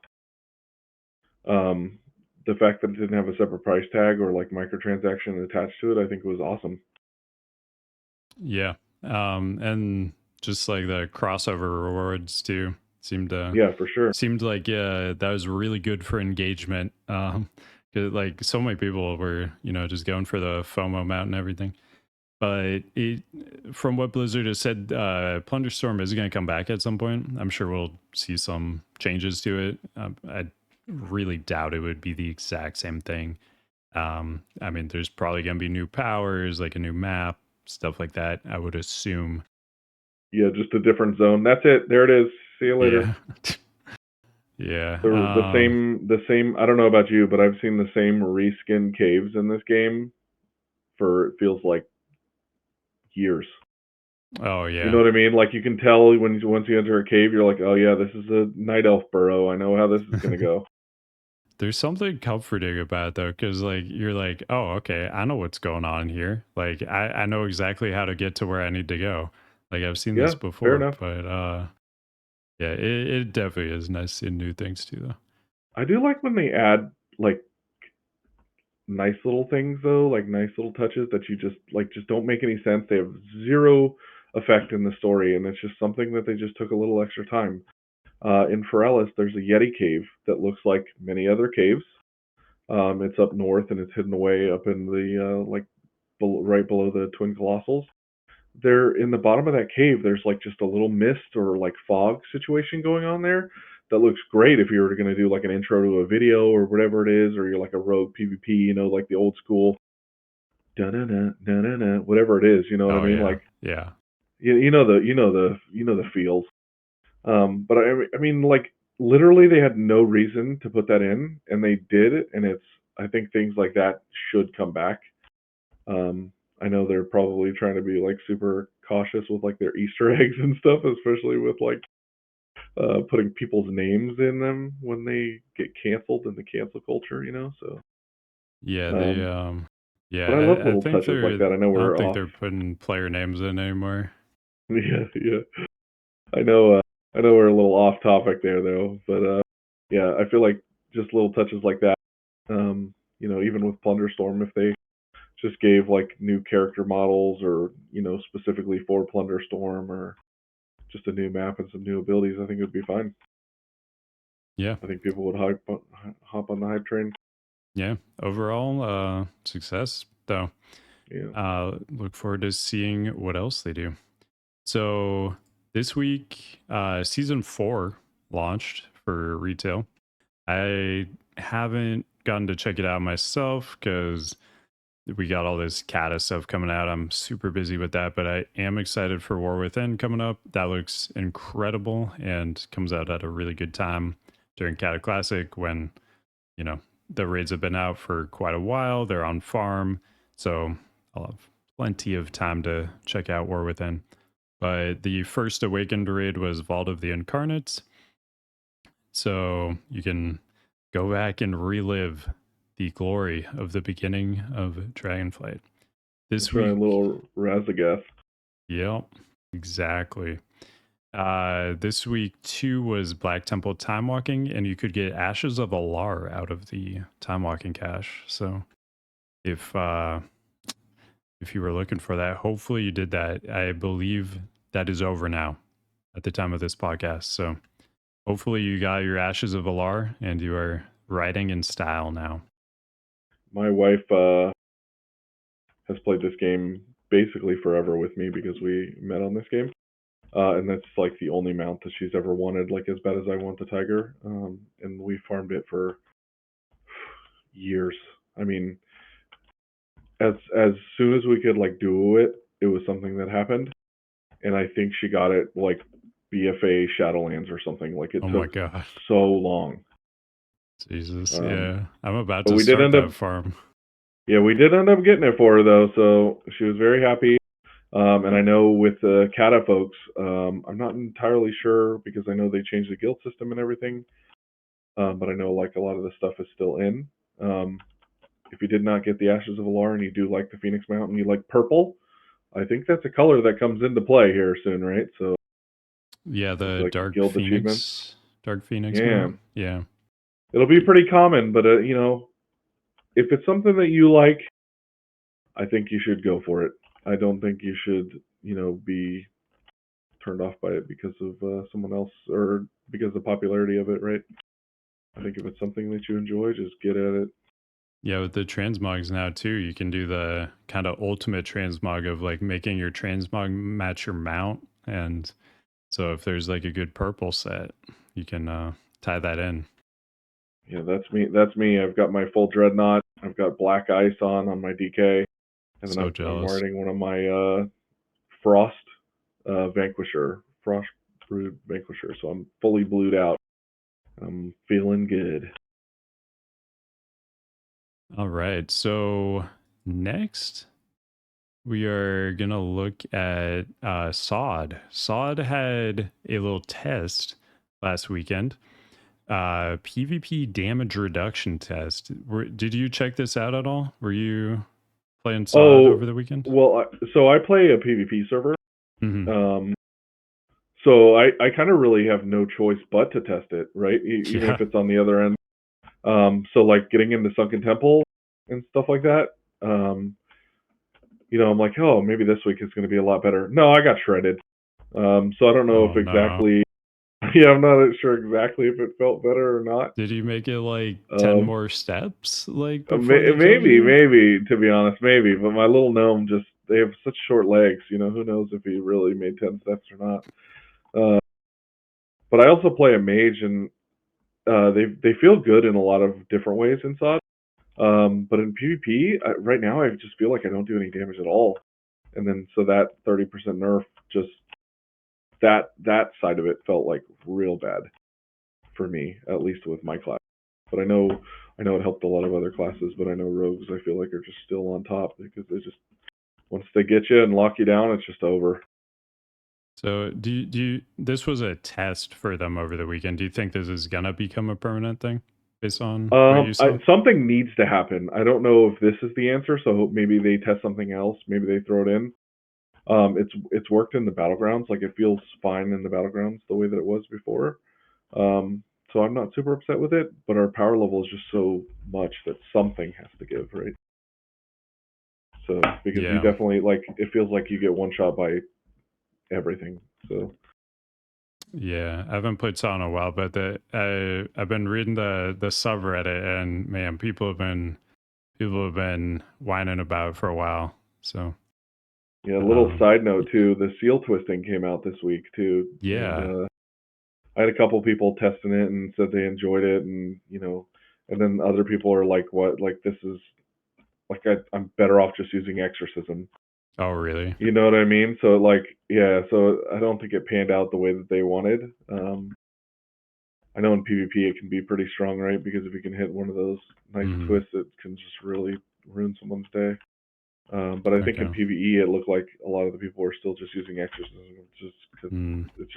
Um, the fact that it didn't have a separate price tag or like microtransaction attached to it, I think was awesome. Yeah. And just like the crossover rewards too Yeah, for sure. seemed like that was really good for engagement. 'Cause, like so many people were, just going for the FOMO amount and everything. But from what Blizzard has said, Plunderstorm is going to come back at some point. I'm sure we'll see some changes to it. I really doubt it would be the exact same thing. I mean, there's probably going to be new powers, like a new map, stuff like that, I would assume. Yeah, just a different zone. That's it. There it is. See you later. Yeah. Yeah. The same. I don't know about you, but I've seen the same reskin caves in this game for it feels like years. Oh, You know yeah. what I mean? Like you can tell once you enter a cave, you're like, oh yeah, this is a night elf burrow. I know how this is gonna go. There's something comforting about it, though, because like you're like, oh, okay, I know what's going on here. Like I know exactly how to get to where I need to go. Like I've seen this Yeah, fair before, enough. but yeah, it definitely is nice seeing new things too, though. I do like when they add like nice little things though, like nice little touches that you just don't make any sense. They have zero effect in the story, and it's just something that they just took a little extra time. In Forellis, there's a Yeti cave that looks like many other caves. It's up north and it's hidden away up in the right below the Twin Colossals. There in the bottom of that cave, there's like just a little mist or like fog situation going on there that looks great if you were going to do like an intro to a video or whatever it is, or you're like a rogue PvP, like the old school da na na na na na whatever it is. You know what I Oh mean? yeah, Like yeah, the feels. But I mean, like literally, they had no reason to put that in, and they did, and I think things like that should come back. Um, I know they're probably trying to be like super cautious with like their Easter eggs and stuff, especially with like putting people's names in them when they get canceled in the cancel culture. So, yeah. They um, but I yeah. love I little think touches like they're. that. I know I don't we're think off. they're putting player names in anymore. Yeah, yeah. I know. I know we're a little off topic there though, but yeah, I feel like just little touches like that. Even with Plunderstorm, if they just gave like new character models or specifically for Plunderstorm or just a new map and some new abilities, I think it would be fine. Yeah, I think people would hop on the hype train. yeah. Overall, success though. Yeah. Look forward to seeing what else they do. So this week, season 4 launched for retail. I haven't gotten to check it out myself because we got all this Cata stuff coming out. I'm super busy with that, but I am excited for War Within coming up. That looks incredible and comes out at a really good time during Cata Classic when, you know, the raids have been out for quite a while. They're on farm. So I'll have plenty of time to check out War Within. But the first awakened raid was Vault of the Incarnates. So you can go back and relive the glory of the beginning of Dragonflight. This Try a week, little Razagath. yep, exactly. This week too was Black Temple Time Walking, and you could get Ashes of Alar out of the Time Walking cache. So if you were looking for that, hopefully you did that. I believe that is over now at the time of this podcast. So hopefully you got your Ashes of Alar and you are riding in style now. My wife has played this game basically forever with me because we met on this game. And that's like the only mount that she's ever wanted, like as bad as I want the tiger. And we farmed it for years. I mean, as soon as we could like do it, it was something that happened. And I think she got it like BFA Shadowlands or something. Like it Oh my took god. so long. Jesus. Um, Yeah. I'm about but to we did start end up, that farm. yeah, we did end up getting it for her though. So she was very happy. And I know with the Cata folks, I'm not entirely sure because I know they changed the guild system and everything. But I know like a lot of the stuff is still in. Um, if you did not get the Ashes of Alar and you do like the Phoenix Mount and you like purple, I think that's a color that comes into play here soon, right? So Yeah, with the like the guild achievements, Dark Phoenix yeah, mount. Yeah. it'll be pretty common. But you know, if it's something that you like, I think you should go for it. I don't think you should, you know, be turned off by it because of someone else or because of the popularity of it, right? I think if it's something that you enjoy, just get at it. Yeah, with the transmogs now too, you can do the kind of ultimate transmog of like making your transmog match your mount. And so if there's like a good purple set, you can tie that in. Yeah, that's me. That's me. I've got my full dreadnought. I've got black ice on my DK, and then So I'm jealous. riding one of my frost vanquisher, frost brood vanquisher. So I'm fully blued out. I'm feeling good. All right. So next we are going to look at Sod. Sod had a little test last weekend. PvP damage reduction test. Did you check this out at all? Were you playing Sod Oh, over the weekend? well, so I play a PvP server. Hmm. Um, so I kind of really have no choice but to test it, right? Even Yeah. if it's on the other end. So like getting into Sunken Temple and stuff like that. Um, you know, I'm like, oh, maybe this week is going to be a lot better. No, I got shredded. So I don't know Oh if no. exactly. Yeah, I'm not sure exactly if it felt better or not. Did you make it like 10 Um, more steps like before they killed maybe, you? maybe to be honest, maybe. But my little gnome just—they have such short legs. You know, who knows if he really made 10 steps or not. Uh, but I also play a mage, and they feel good in a lot of different ways inside. But in PvP, right now I just feel like I don't do any damage at all. And then so that 30% nerf, just that side of it felt like real bad for me, at least with my class. But I know it helped a lot of other classes, but I know rogues I feel like are just still on top because they just once they get you and lock you down, it's just over. So this was a test for them over the weekend. Do you think this is gonna become a permanent thing based on what you saw? Something needs to happen. I don't know if this is the answer, so maybe they test something else. Maybe they throw it in. It's worked in the battlegrounds. Like it feels fine in the battlegrounds the way that it was before. So I'm not super upset with it, but our power level is just so much that something has to give, right? So because you Yeah. definitely like it feels like you get one shot by everything. So Yeah. I haven't played Saw in a while, but I've been reading the subreddit and man, people have been whining about it for a while. So yeah, a little um side note too, the seal twisting came out this week too, and yeah. I had a couple people testing it and said they enjoyed it, and you know, and then other people are like, "What? Like this is like I'm better off just using exorcism." Oh really? You know what I mean? So like, yeah, so I don't think it panned out the way that they wanted. I know in PvP it can be pretty strong, right? Because if you can hit one of those nice Hmm. twists, it can just really ruin someone's day. But I think in Okay. PvE it looked like a lot of the people were still just using exorcism, just because Mm, it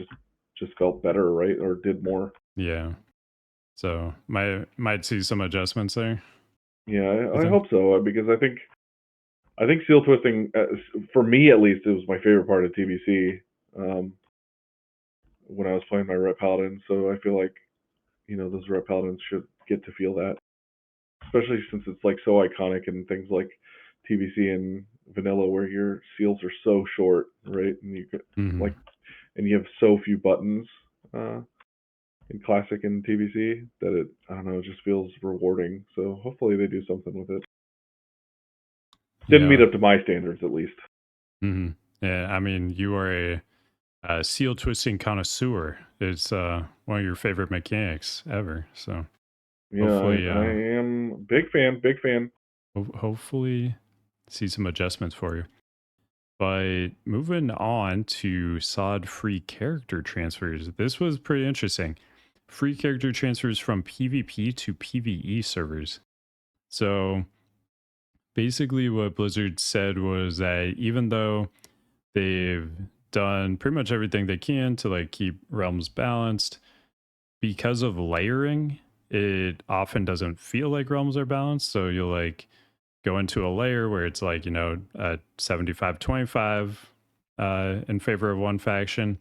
just felt better, right? Or did more. yeah. So might see some adjustments there, Yeah, you I think? hope so because I think seal twisting, for me at least, it was my favorite part of TBC um, when I was playing my Ret Paladin. So I feel like those Ret Paladins should get to feel that, especially since it's like so iconic in things like TBC and vanilla, where your seals are so short, right? And you get Hmm. like, and you have so few buttons uh, in classic and TBC that I don't know, it just feels rewarding. So hopefully they do something with it. Didn't meet Yeah. up to my standards, at least. Hmm. Yeah. I mean, you are a seal twisting connoisseur. It's one of your favorite mechanics ever. So Yeah, hopefully, I am big fan, big fan. hopefully, see some adjustments for you. But moving on to SOD free character transfers, this was pretty interesting. Free character transfers from PvP to PvE servers. So basically, what Blizzard said was that even though they've done pretty much everything they can to like keep realms balanced. Because of layering, it often doesn't feel like realms are balanced. So you'll like go into a layer where it's like, 75-25 in favor of one faction.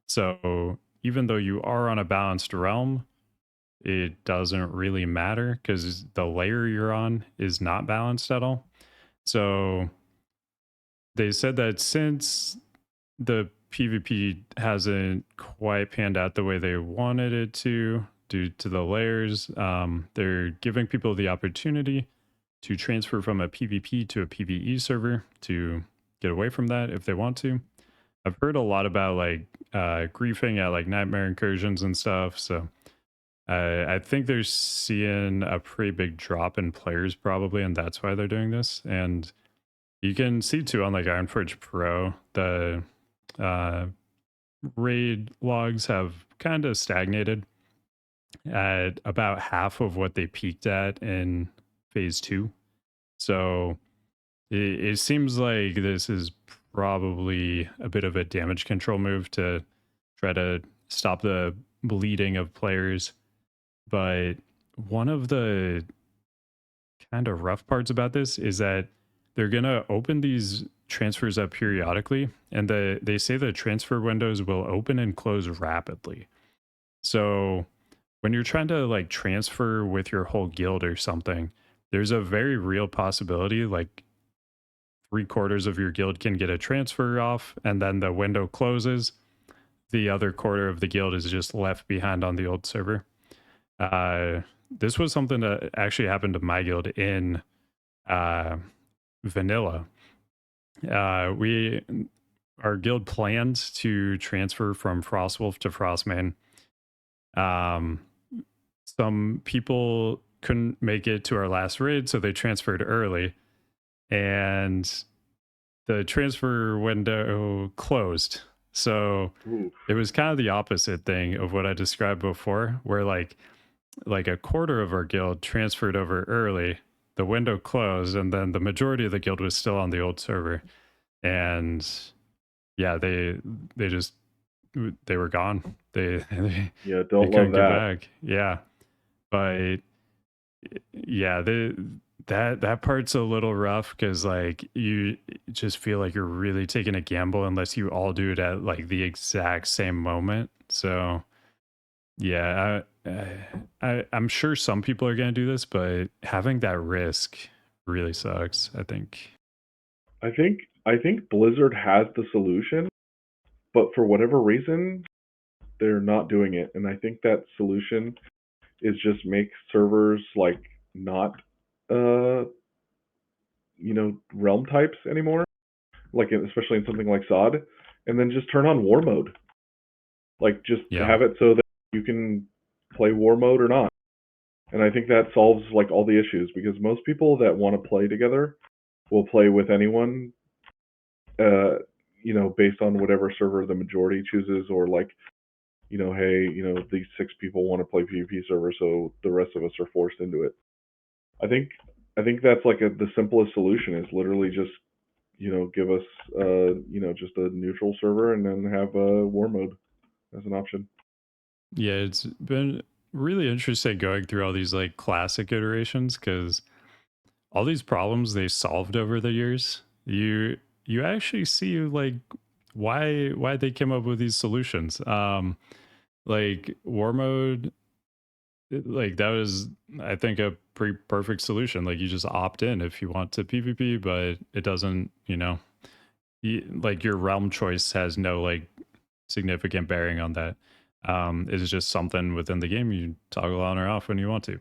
So even though you are on a balanced realm, it doesn't really matter because the layer you're on is not balanced at all. So they said that since the PvP hasn't quite panned out the way they wanted it to due to the layers, they're giving people the opportunity to transfer from a PvP to a PvE server to get away from that if they want to. I've heard a lot about like griefing at like nightmare incursions and stuff. So I think they're seeing a pretty big drop in players probably, and that's why they're doing this. And you can see too on like Ironforge Pro, the uh, raid logs have kind of stagnated at about half of what they peaked at in phase two. So it seems like this is probably a bit of a damage control move to try to stop the bleeding of players. But one of the kind of rough parts about this is that they're going to open these transfers up periodically, and they say the transfer windows will open and close rapidly. So when you're trying to like transfer with your whole guild or something, there's a very real possibility like 3/4 of your guild can get a transfer off, and then the window closes. The other quarter of the guild is just left behind on the old server. This was something that actually happened to my guild in uh, vanilla. We our guild planned to transfer from Frostwolf to Frostmane. Um, some people couldn't make it to our last raid, so they transferred early, and the transfer window closed. So Ooh. it was kind of the opposite thing of what I described before, where like a quarter of our guild transferred over early, the window closed, and then the majority of the guild was still on the old server. And yeah, they just they were gone. Yeah, They don't love couldn't get that. back. Yeah. But yeah, that part's a little rough because like you just feel like you're really taking a gamble unless you all do it at like the exact same moment. So yeah, I'm sure some people are gonna do this, but having that risk really sucks, I think. I think Blizzard has the solution, but for whatever reason, they're not doing it. And I think that solution is just make servers like not realm types anymore, like especially in something like SOD, and then just turn on war mode. Like just Yeah. have it so that you can play war mode or not. And I think that solves like all the issues because most people that want to play together will play with anyone, uh, based on whatever server the majority chooses, or like, hey, these 6 people want to play PvP server, so the rest of us are forced into it. I think I think that's like the simplest solution is literally just give us just a neutral server and then have a war mode as an option. Yeah, it's been really interesting going through all these like classic iterations because all these problems they solved over the years, you actually see like why they came up with these solutions. Like war mode, like that was I think a pretty perfect solution. Like you just opt in if you want to PvP, but it doesn't, like your realm choice has no like significant bearing on that. It's just something within the game you toggle on or off when you want to.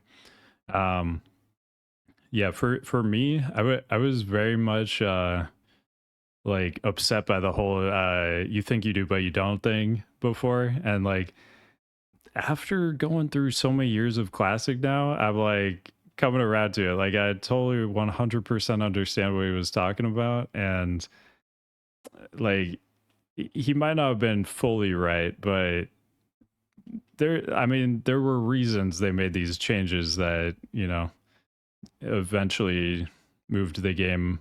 Um, yeah, for me, I was very much like upset by the whole you think you do but you don't thing before, and like after going through so many years of classic now, I'm like coming around to it. Like I totally 100% understand what he was talking about, and like he might not have been fully right, but I mean there were reasons they made these changes that eventually moved the game,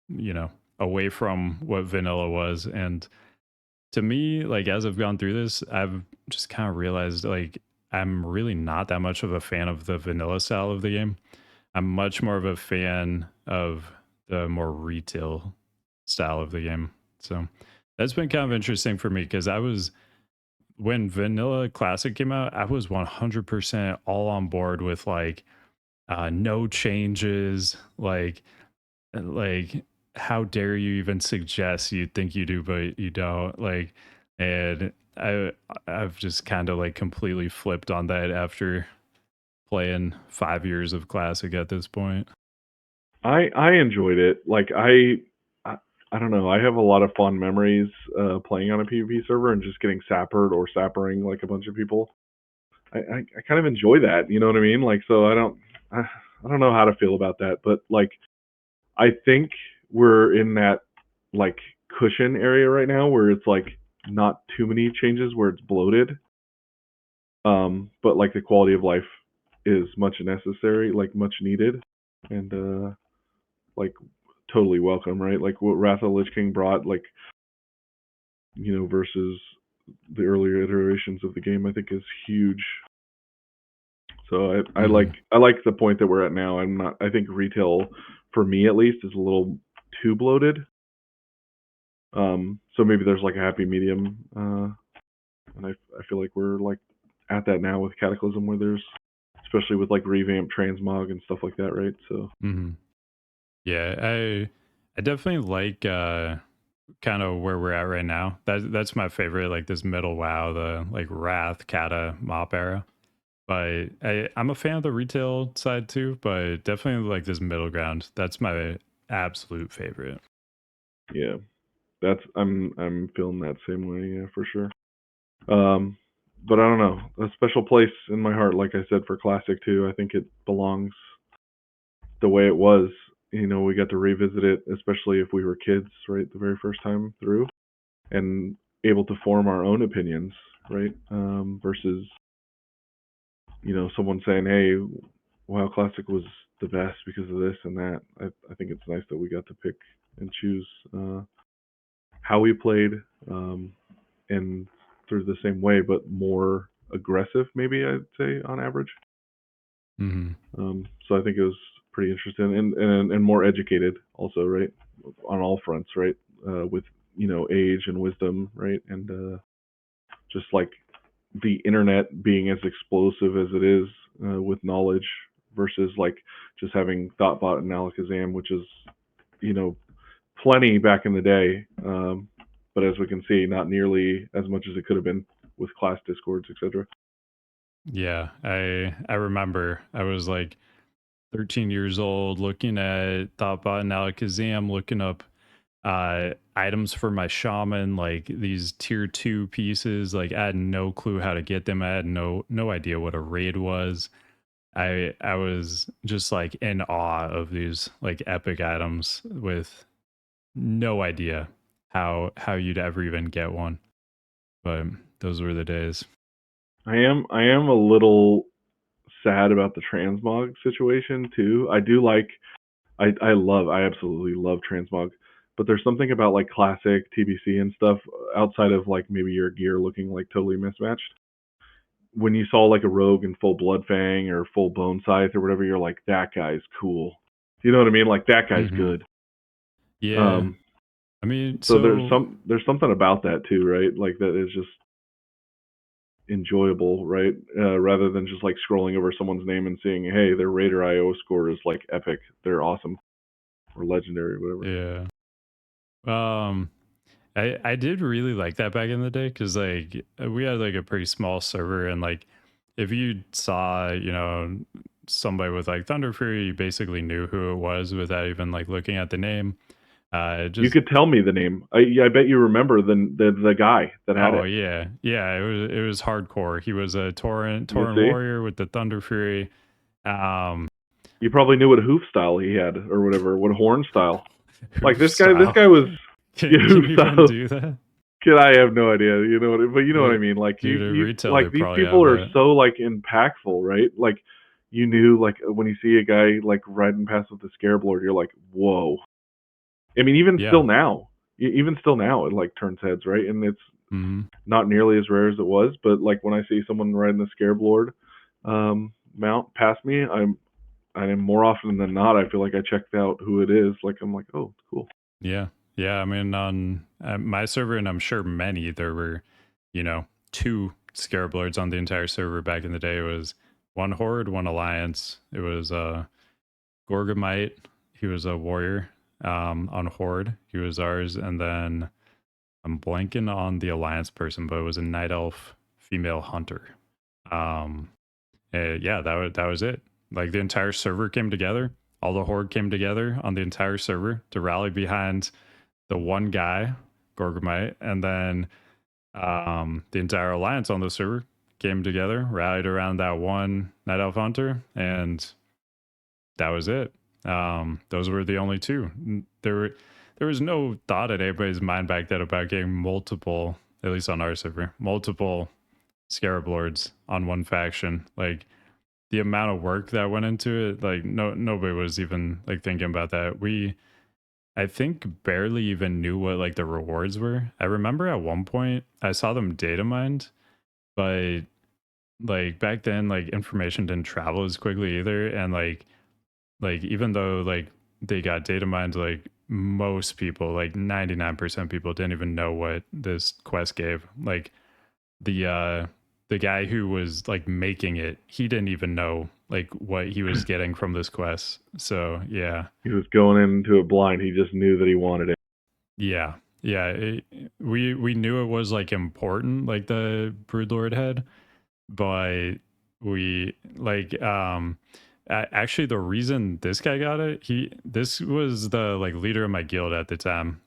you know away from what vanilla was. And to me, like as I've gone through this, I've just kind of realized like I'm really not that much of a fan of the vanilla style of the game. I'm much more of a fan of the more retail style of the game. So that's been kind of interesting for me because I was when Vanilla Classic came out, I was 100% all on board with like no changes, like how dare you even suggest you think you do but you don't, like. And I've just kind of like completely flipped on that after playing 5 years of Classic at this point. I enjoyed it. Like I don't know. I have a lot of fond memories playing on a PvP server and just getting sappered or sappering like a bunch of people. I kind of enjoy that. You know what I mean? Like so I don't know how to feel about that, but like I think we're in that like cushion area right now where it's like not too many changes where it's bloated. But like the quality of life is much necessary, like much needed, and like totally welcome, right? Like what Wrath of the Lich King brought, like versus the earlier iterations of the game, I think is huge. So Hmm. I like the point that we're at now. I think retail for me at least is a little too bloated. So maybe there's like a happy medium, and I feel like we're like at that now with Cataclysm, where there's especially with like revamped transmog and stuff like that, right? So Hmm. Yeah, I definitely like kind of where we're at right now. That's my favorite, like this middle WoW, the like Wrath, Cata, Mop era. But I'm a fan of the retail side too, but definitely like this middle ground. That's my absolute favorite. yeah, that's I'm feeling that same way, yeah, for sure. Um, but I don't know, a special place in my heart, like I said, for Classic too. I think it belongs the way it was. We got to revisit it, especially if we were kids, right, the very first time through, and able to form our own opinions, right? Versus someone saying, "Hey, WoW Classic was the best because of this and that." I think it's nice that we got to pick and choose how we played, um, and through the same way, but more aggressive, maybe I'd say on average. Hmm. So I think it was pretty interesting and more educated also, right, on all fronts, right, with age and wisdom, right, and just like the internet being as explosive as it is with knowledge versus like just having Thoughtbot and Alakazam, which is you know plenty back in the day, but as we can see, not nearly as much as it could have been with class discords, etc. Yeah, I remember I was like 13 years old looking at Thoughtbot and Alakazam, looking up items for my shaman, like these tier 2 pieces. Like I had no clue how to get them. I had no idea what a raid was. I was just like in awe of these like epic items with no idea how you'd ever even get one. But those were the days. I am a little sad about the transmog situation too. I do like I absolutely love transmog, but there's something about like classic TBC and stuff outside of like maybe your gear looking like totally mismatched. When you saw like a rogue in full blood fang or full bone scythe or whatever, you're like, that guy's cool. You know what I mean? Like that guy's Hmm. good. Yeah. Um, I mean, so so there's something about that too, right? Like that is just enjoyable, right? Rather than just like scrolling over someone's name and seeing, hey, their Raider IO score is like epic, they're awesome or legendary, or whatever. yeah. Um I did really like that back in the day because like we had like a pretty small server, and like if you saw somebody with like Thunder Fury, you basically knew who it was without even like looking at the name. It You just could tell me the name. I bet you remember the guy that had Oh it. yeah, yeah. It was hardcore. He was a You Tauren see, warrior with the Thunder Fury. Um, you probably knew what hoof style he had or whatever, what horn style. Like Hoof this style. guy was yeah, Can hoof you even style. do that? Kid, I have no idea. But you know what I Uh, mean. Like Dude, a you retail like would these probably people have are that. so like impactful, right? Like you knew like when you see a guy like riding past with the Scarab Lord, you're like, whoa. I mean, even Yeah. still now, even still now, it like turns heads, right? And it's Hmm. not nearly as rare as it was, but like when I see someone riding the Scarab Lord mount past me, I am more often than not, I feel like I checked out who it is. Like I'm like, oh, cool. Yeah. Yeah. I mean, on my server, and I'm sure many, there were, you know, two Scarab Lords on the entire server back in the day. It was one Horde, one Alliance. It was Gorgamite. He was a warrior on Horde. He was ours. And then I'm blanking on the Alliance person, but it was a Night Elf female hunter. Um, yeah, that was it. Like the entire server came together. All the Horde came together on the entire server to rally behind the one guy, Gorgamite, and then the entire alliance on the server came together, rallied around that one Night Elf Hunter, and that was it. Those were the only two. There was no thought in anybody's mind back then about getting multiple, at least on our server, multiple Scarab Lords on one faction. Like the amount of work that went into it, like nobody was even like thinking about that. I think barely even knew what like the rewards were. I remember at one point I saw them data mined, but like back then like information didn't travel as quickly either. And like even though like they got data mined, like most people, like 99% people didn't even know what this quest gave. Like the guy who was like making it, he didn't even know like what he was getting from this quest. So yeah. He was going into it blind. He just knew that he wanted it. Yeah, yeah. We knew it was like important, like the Broodlord head, but we like actually the reason this guy got it, this was the like leader of my guild at the time.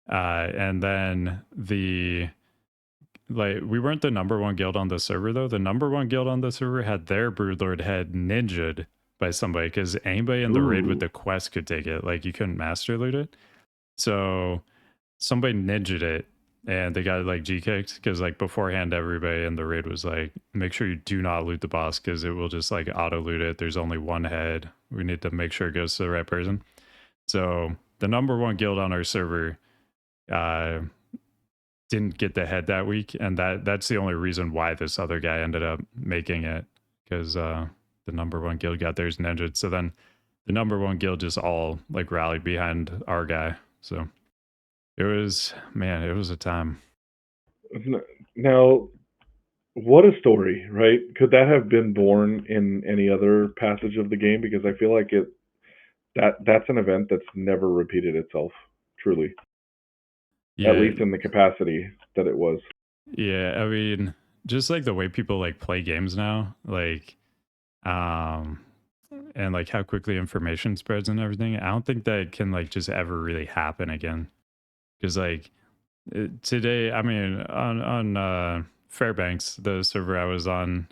And then the like we weren't the number one guild on the server though. The number one guild on the server had their Broodlord head ninja'd by somebody because anybody in the raid with Ooh, the quest could take it. Like you couldn't master loot it. So somebody ninja'd it and they got like G kicked because like beforehand everybody in the raid was like, make sure you do not loot the boss because it will just like auto loot it. There's only one head. We need to make sure it goes to the right person. So the number one guild on our server uh didn't get the head that week, and that's the only reason why this other guy ended up making it because the number one guild got theirs ninja'd. So then the number one guild just all like rallied behind our guy. So it was, man, it was a time. now what a story, right? Could that have been born in any other passage of the game? Because I feel like that's an event that's never repeated itself, truly, at Yeah, least in the capacity that it was. yeah. I mean, just like the way people like play games now, like, um, and like how quickly information spreads and everything. I don't think that can like just ever really happen again. Because like today, I mean, on Fairbanks, the server I was on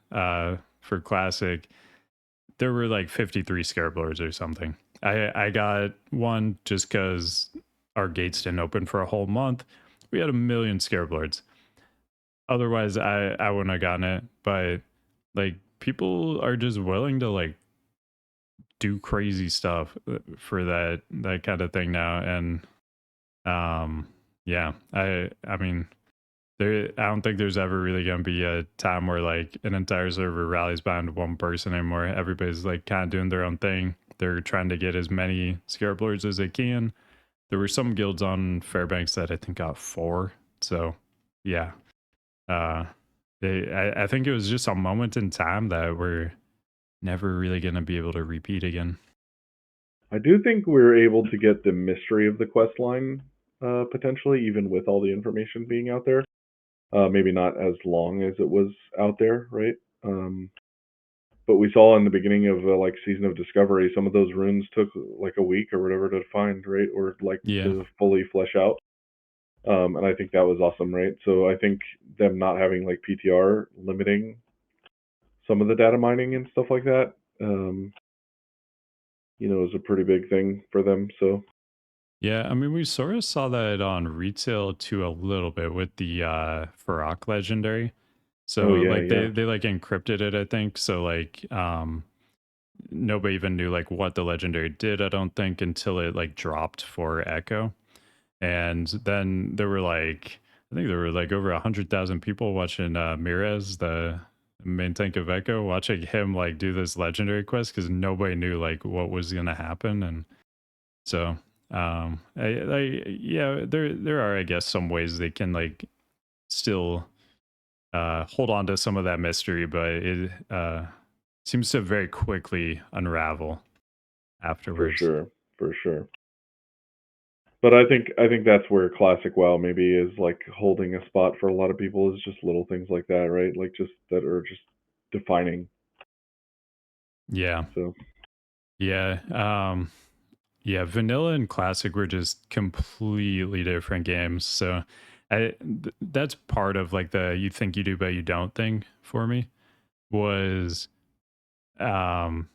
for Classic, there were like 53 Scarab Lords or something. I got one just because our gates didn't open for a whole month. We had a million Scarab Lords. Otherwise, I wouldn't have gotten it. But like people are just willing to like do crazy stuff for that kind of thing now. And yeah, I mean, I don't think there's ever really going to be a time where like an entire server rallies behind one person anymore. Everybody's like kind of doing their own thing. They're trying to get as many Scarab Lords as they can. There were some guilds on Fairbanks that I think got 4. So yeah, uh, I think it was just a moment in time that we're never really going to be able to repeat again. I do think we're able to get the mystery of the quest line potentially, even with all the information being out there. Maybe not as long as it was out there, right? But we saw in the beginning of like Season of Discovery, some of those runes took like a week or whatever to find, right? Or like Yeah. to fully flesh out. And I think that was awesome, right? So I think them not having like PTR limiting some of the data mining and stuff like that, um, is a pretty big thing for them. So, Yeah, I mean, we sort of saw that on retail too a little bit with the Farrak legendary. oh So yeah, like yeah. they like encrypted it, I think. So like nobody even knew like what the legendary did, I don't think, until it like dropped for Echo. And then there were like, I think there were like over 100,000 people watching Mirez, the main tank of Echo, watching him like do this legendary quest because nobody knew like what was gonna happen. And so yeah, there are, I guess, some ways they can like still hold on to some of that mystery, but it seems to very quickly unravel For afterwards. sure, for sure. But I think that's where classic WoW maybe is like holding a spot for a lot of people is just little things like that, right? Like just that are just defining. Yeah. So Yeah. Yeah, vanilla and classic were just completely different games. So that's part of like the you think you do but you don't thing for me was um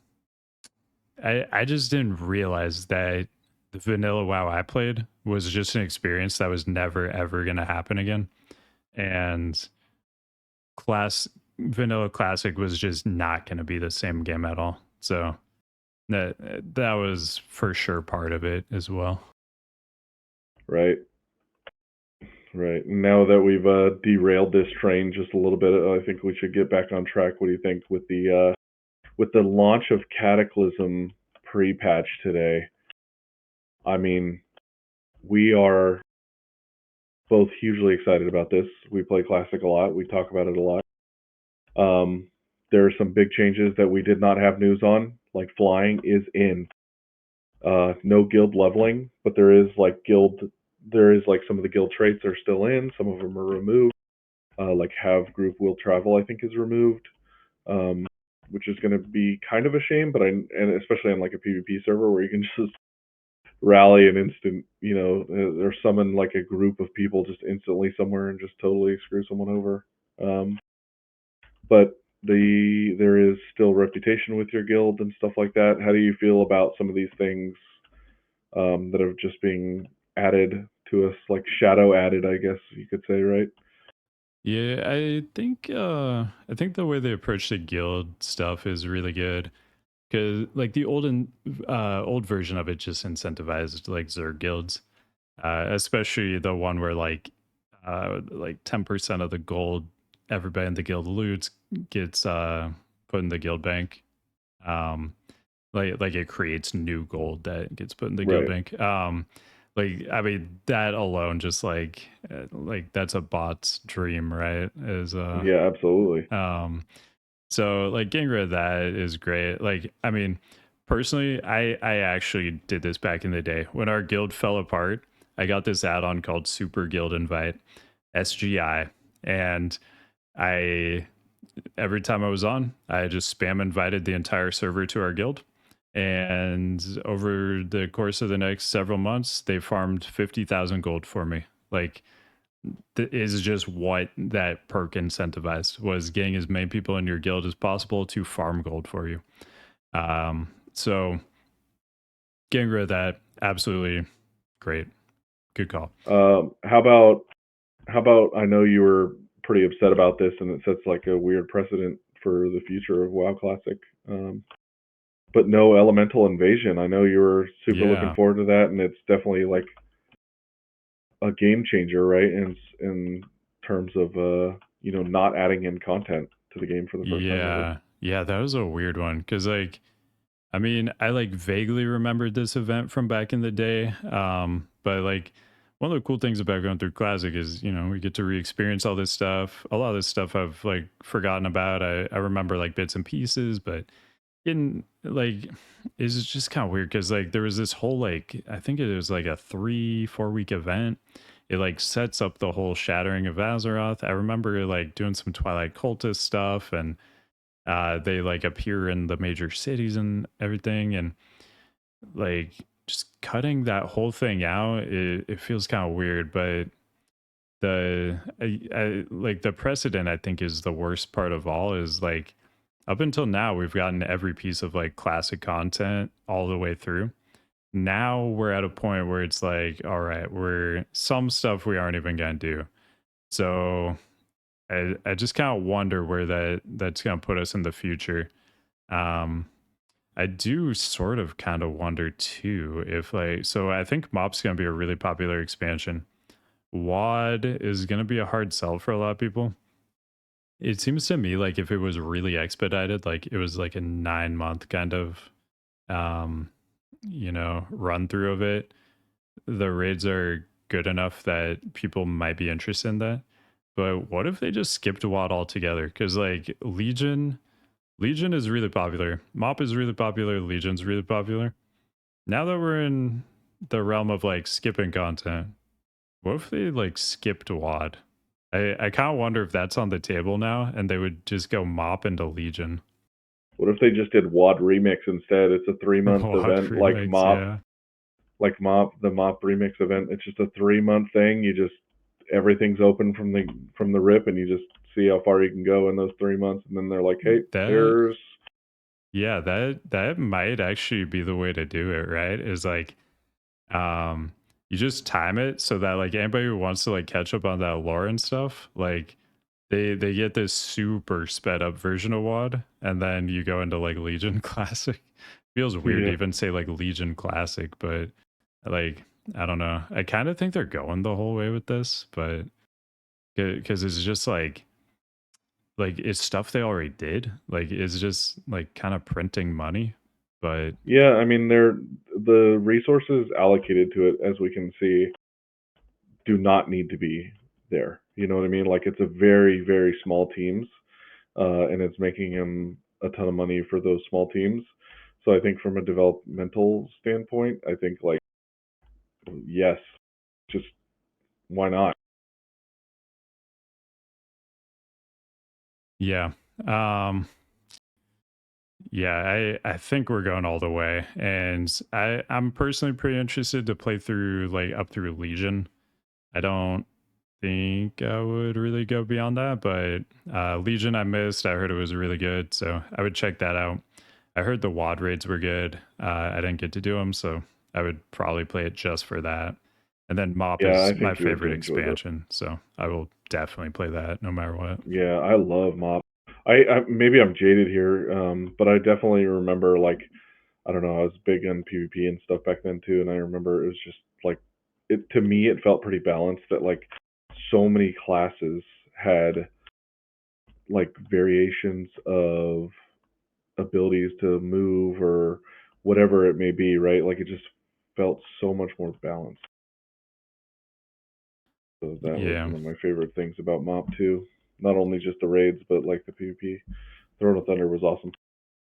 I just didn't realize that the vanilla WoW I played was just an experience that was never ever going to happen again. And class vanilla classic was just not going to be the same game at all. So that was for sure part of it as well. right, right. Now that we've derailed this train just a little bit, I think we should get back on track. What do you think with the launch of Cataclysm pre-patch today? I mean, we are both hugely excited about this. We play Classic a lot. We talk about it a lot. There are some big changes that we did not have news on, like flying is in. No guild leveling, but there is like some of the guild traits are still in. Some of them are removed. Like have group will travel, I think is removed, um, which is going to be kind of a shame. But and especially on like a PvP server where you can just rally an instant, or summon like a group of people just instantly somewhere and just totally screw someone over. Um, but there is still reputation with your guild and stuff like that. How do you feel about some of these things that are just being added to us, like shadow added, I guess you could say, right? Yeah, I think the way they approach the guild stuff is really good because like the old version of it just incentivized like Zerg guilds, especially the one where like 10% of the gold everybody in the guild loots gets put in the guild bank. Um, like it creates new gold that gets put in the guild Right. bank. Like I mean that alone just like that's a bot's dream, right? Is Yeah, absolutely. um so like getting rid of that is great. Like I mean personally I actually did this back in the day when our guild fell apart. I got this add-on called Super Guild Invite, SGI, and I every time I was on, I just spam invited the entire server to our guild. And over the course of the next several months, they farmed 50,000 gold for me. Like, is just what that perk incentivized was getting as many people in your guild as possible to farm gold for you. So getting rid of that, absolutely great. Good call. How about I know you were pretty upset about this, and it sets like a weird precedent for the future of WoW Classic. But no elemental invasion. I know you were super looking Yeah. forward to that, and it's definitely like a game changer, right? In terms of not adding in content to the game for the first time ever. Yeah. Yeah. That was a weird one. Cause like, I mean, I like vaguely remembered this event from back in the day. But like one of the cool things about going through Classic is, we get to re-experience all this stuff. A lot of this stuff I've like forgotten about. I remember like bits and pieces, but in like it's just kind of weird because like there was this whole like I think it was like a 3-4 week event. It like sets up the whole shattering of Azeroth. I remember like doing some Twilight cultist stuff and they like appear in the major cities and everything and like just cutting that whole thing out it feels kind of weird but like the precedent I think is the worst part of all is like up until now we've gotten every piece of like classic content all the way through. Now we're at a point where it's like all right, we're some stuff we aren't even gonna do. So I just kind of wonder where that's gonna put us in the future. um I do sort of kind of wonder too if like, so I think Mop's going to be a really popular expansion. WAD is going to be a hard sell for a lot of people. It seems to me like if it was really expedited, like it was like a 9 month kind of, um, run through of it, the raids are good enough that people might be interested in that. But what if they just skipped WAD altogether? Because like Legion is really popular. Mop is really popular. Legion's really popular. Now that we're in the realm of like skipping content, what if they like skipped WAD? I kind of wonder if that's on the table now and they would just go Mop into Legion. What if they just did WAD Remix instead? It's a 3 month WAD event like remix, Mop, yeah. the Mop Remix event. It's just a 3 month thing. You just everything's open from the rip, and you just see how far you can go in those 3 months. And then they're like, hey, That here's Yeah, that might actually be the way to do it, right? Is like um you just time it so that like anybody who wants to like catch up on that lore and stuff, like they get this super sped up version of WAD and then you go into like Legion Classic. Feels weird to yeah, even say like Legion Classic, but like I don't know. I kind of think they're going the whole way with this, but because it's just like it's stuff they already did. Like it's just like kind of printing money, but yeah. I mean, the resources allocated to it, as we can see, do not need to be there. You know what I mean? Like it's a very very small teams, and it's making them a ton of money for those small teams. So I think from a developmental standpoint, I think like yes, just why not? yeah. Um yeah, I think we're going all the way. And I'm personally pretty interested to play through like up through Legion. I don't think I would really go beyond that, but Legion I missed. I heard it was really good, so I would check that out. I heard the WAD raids were good. I didn't get to do them, so I would probably play it just for that. And then Mop Yeah, is I my think you would favorite enjoy that. expansion, so I will definitely play that no matter what. Yeah, I love Mop. I maybe I'm jaded here, but I definitely remember like I don't know, I was big on PvP and stuff back then too, and I remember it was just like it to me it felt pretty balanced that like so many classes had like variations of abilities to move or whatever it may be, right? Like it just felt so much more balanced. So that was Yeah, one of my favorite things about Mop too. Not only just the raids, but like the PvP. Throne of Thunder was awesome.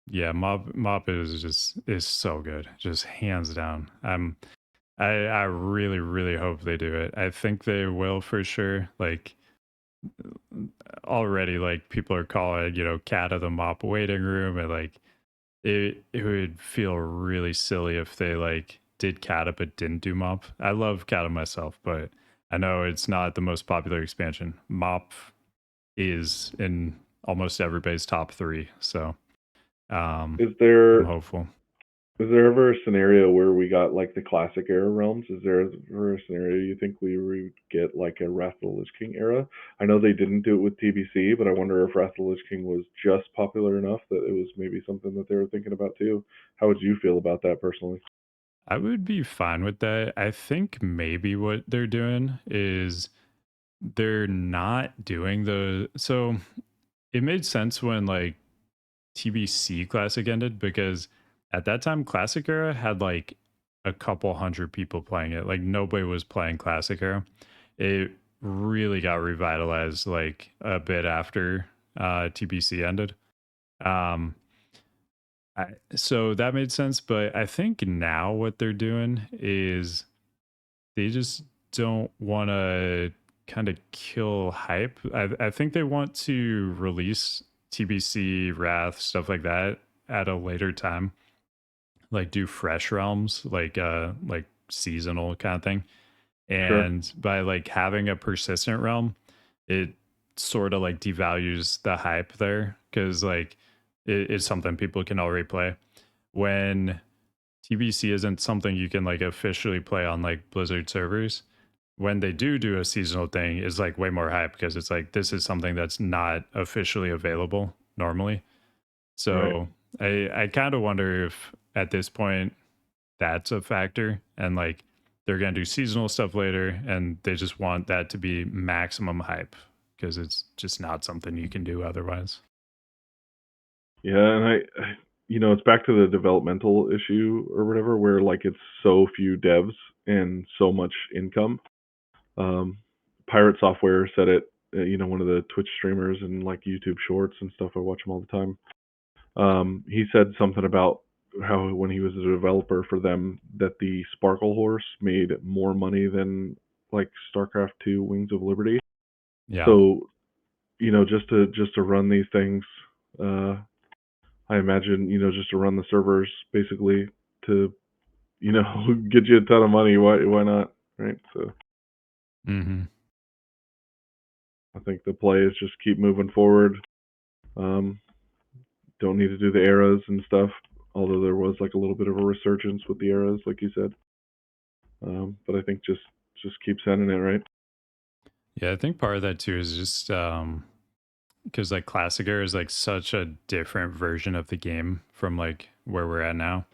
yeah, Mop is so good, just hands down. I really really hope they do it. I think they will for sure. Like already, like people are calling Cata the Mop waiting room, and like it would feel really silly if they like did Cata but didn't do Mop. I love Cata myself, but I know it's not the most popular expansion. Mop is in almost everybody's top three, so um, Is there I'm hopeful. is there ever a scenario where we got like the classic era realms? Is there ever a scenario you think we would get like a Wrath of the Lich King era? I know they didn't do it with TBC, but I wonder if Wrath of the Lich King was just popular enough that it was maybe something that they were thinking about too. How would you feel about that personally? I would be fine with that. I think maybe what they're doing is they're not doing the so it made sense when like TBC Classic ended because at that time Classic Era had like a couple hundred people playing it. Like nobody was playing Classic Era. It really got revitalized like a bit after TBC ended. Um so that made sense, but I think now what they're doing is they just don't want to kind of kill hype. I think they want to release TBC, Wrath, stuff like that at a later time, like do fresh realms, like seasonal kind of thing. Sure. And by like having a persistent realm, it sort of like devalues the hype there because like it's something people can already play. When TBC isn't something you can like officially play on like Blizzard servers, when they do a seasonal thing is like way more hype because it's like this is something that's not officially available normally. Right. So I kind of wonder if at this point that's a factor, and like they're gonna do seasonal stuff later, and they just want that to be maximum hype because it's just not something you can do otherwise. Yeah, and it's back to the developmental issue or whatever, where like it's so few devs and so much income. Um, Pirate Software said it. One of the Twitch streamers and like YouTube Shorts and stuff. I watch him all the time. He said something about how when he was a developer for them, that the Sparkle Horse made more money than like StarCraft 2 Wings of Liberty. Yeah. So, just to run these things, I imagine, just to run the servers basically to, get you a ton of money. Why not? Right. So Hmm. I think the play is just keep moving forward. Um, don't need to do the eras and stuff, although there was like a little bit of a resurgence with the eras, like you said. But I think just keep sending it, right? Yeah, I think part of that too is just because like classic era is like such a different version of the game from like where we're at now,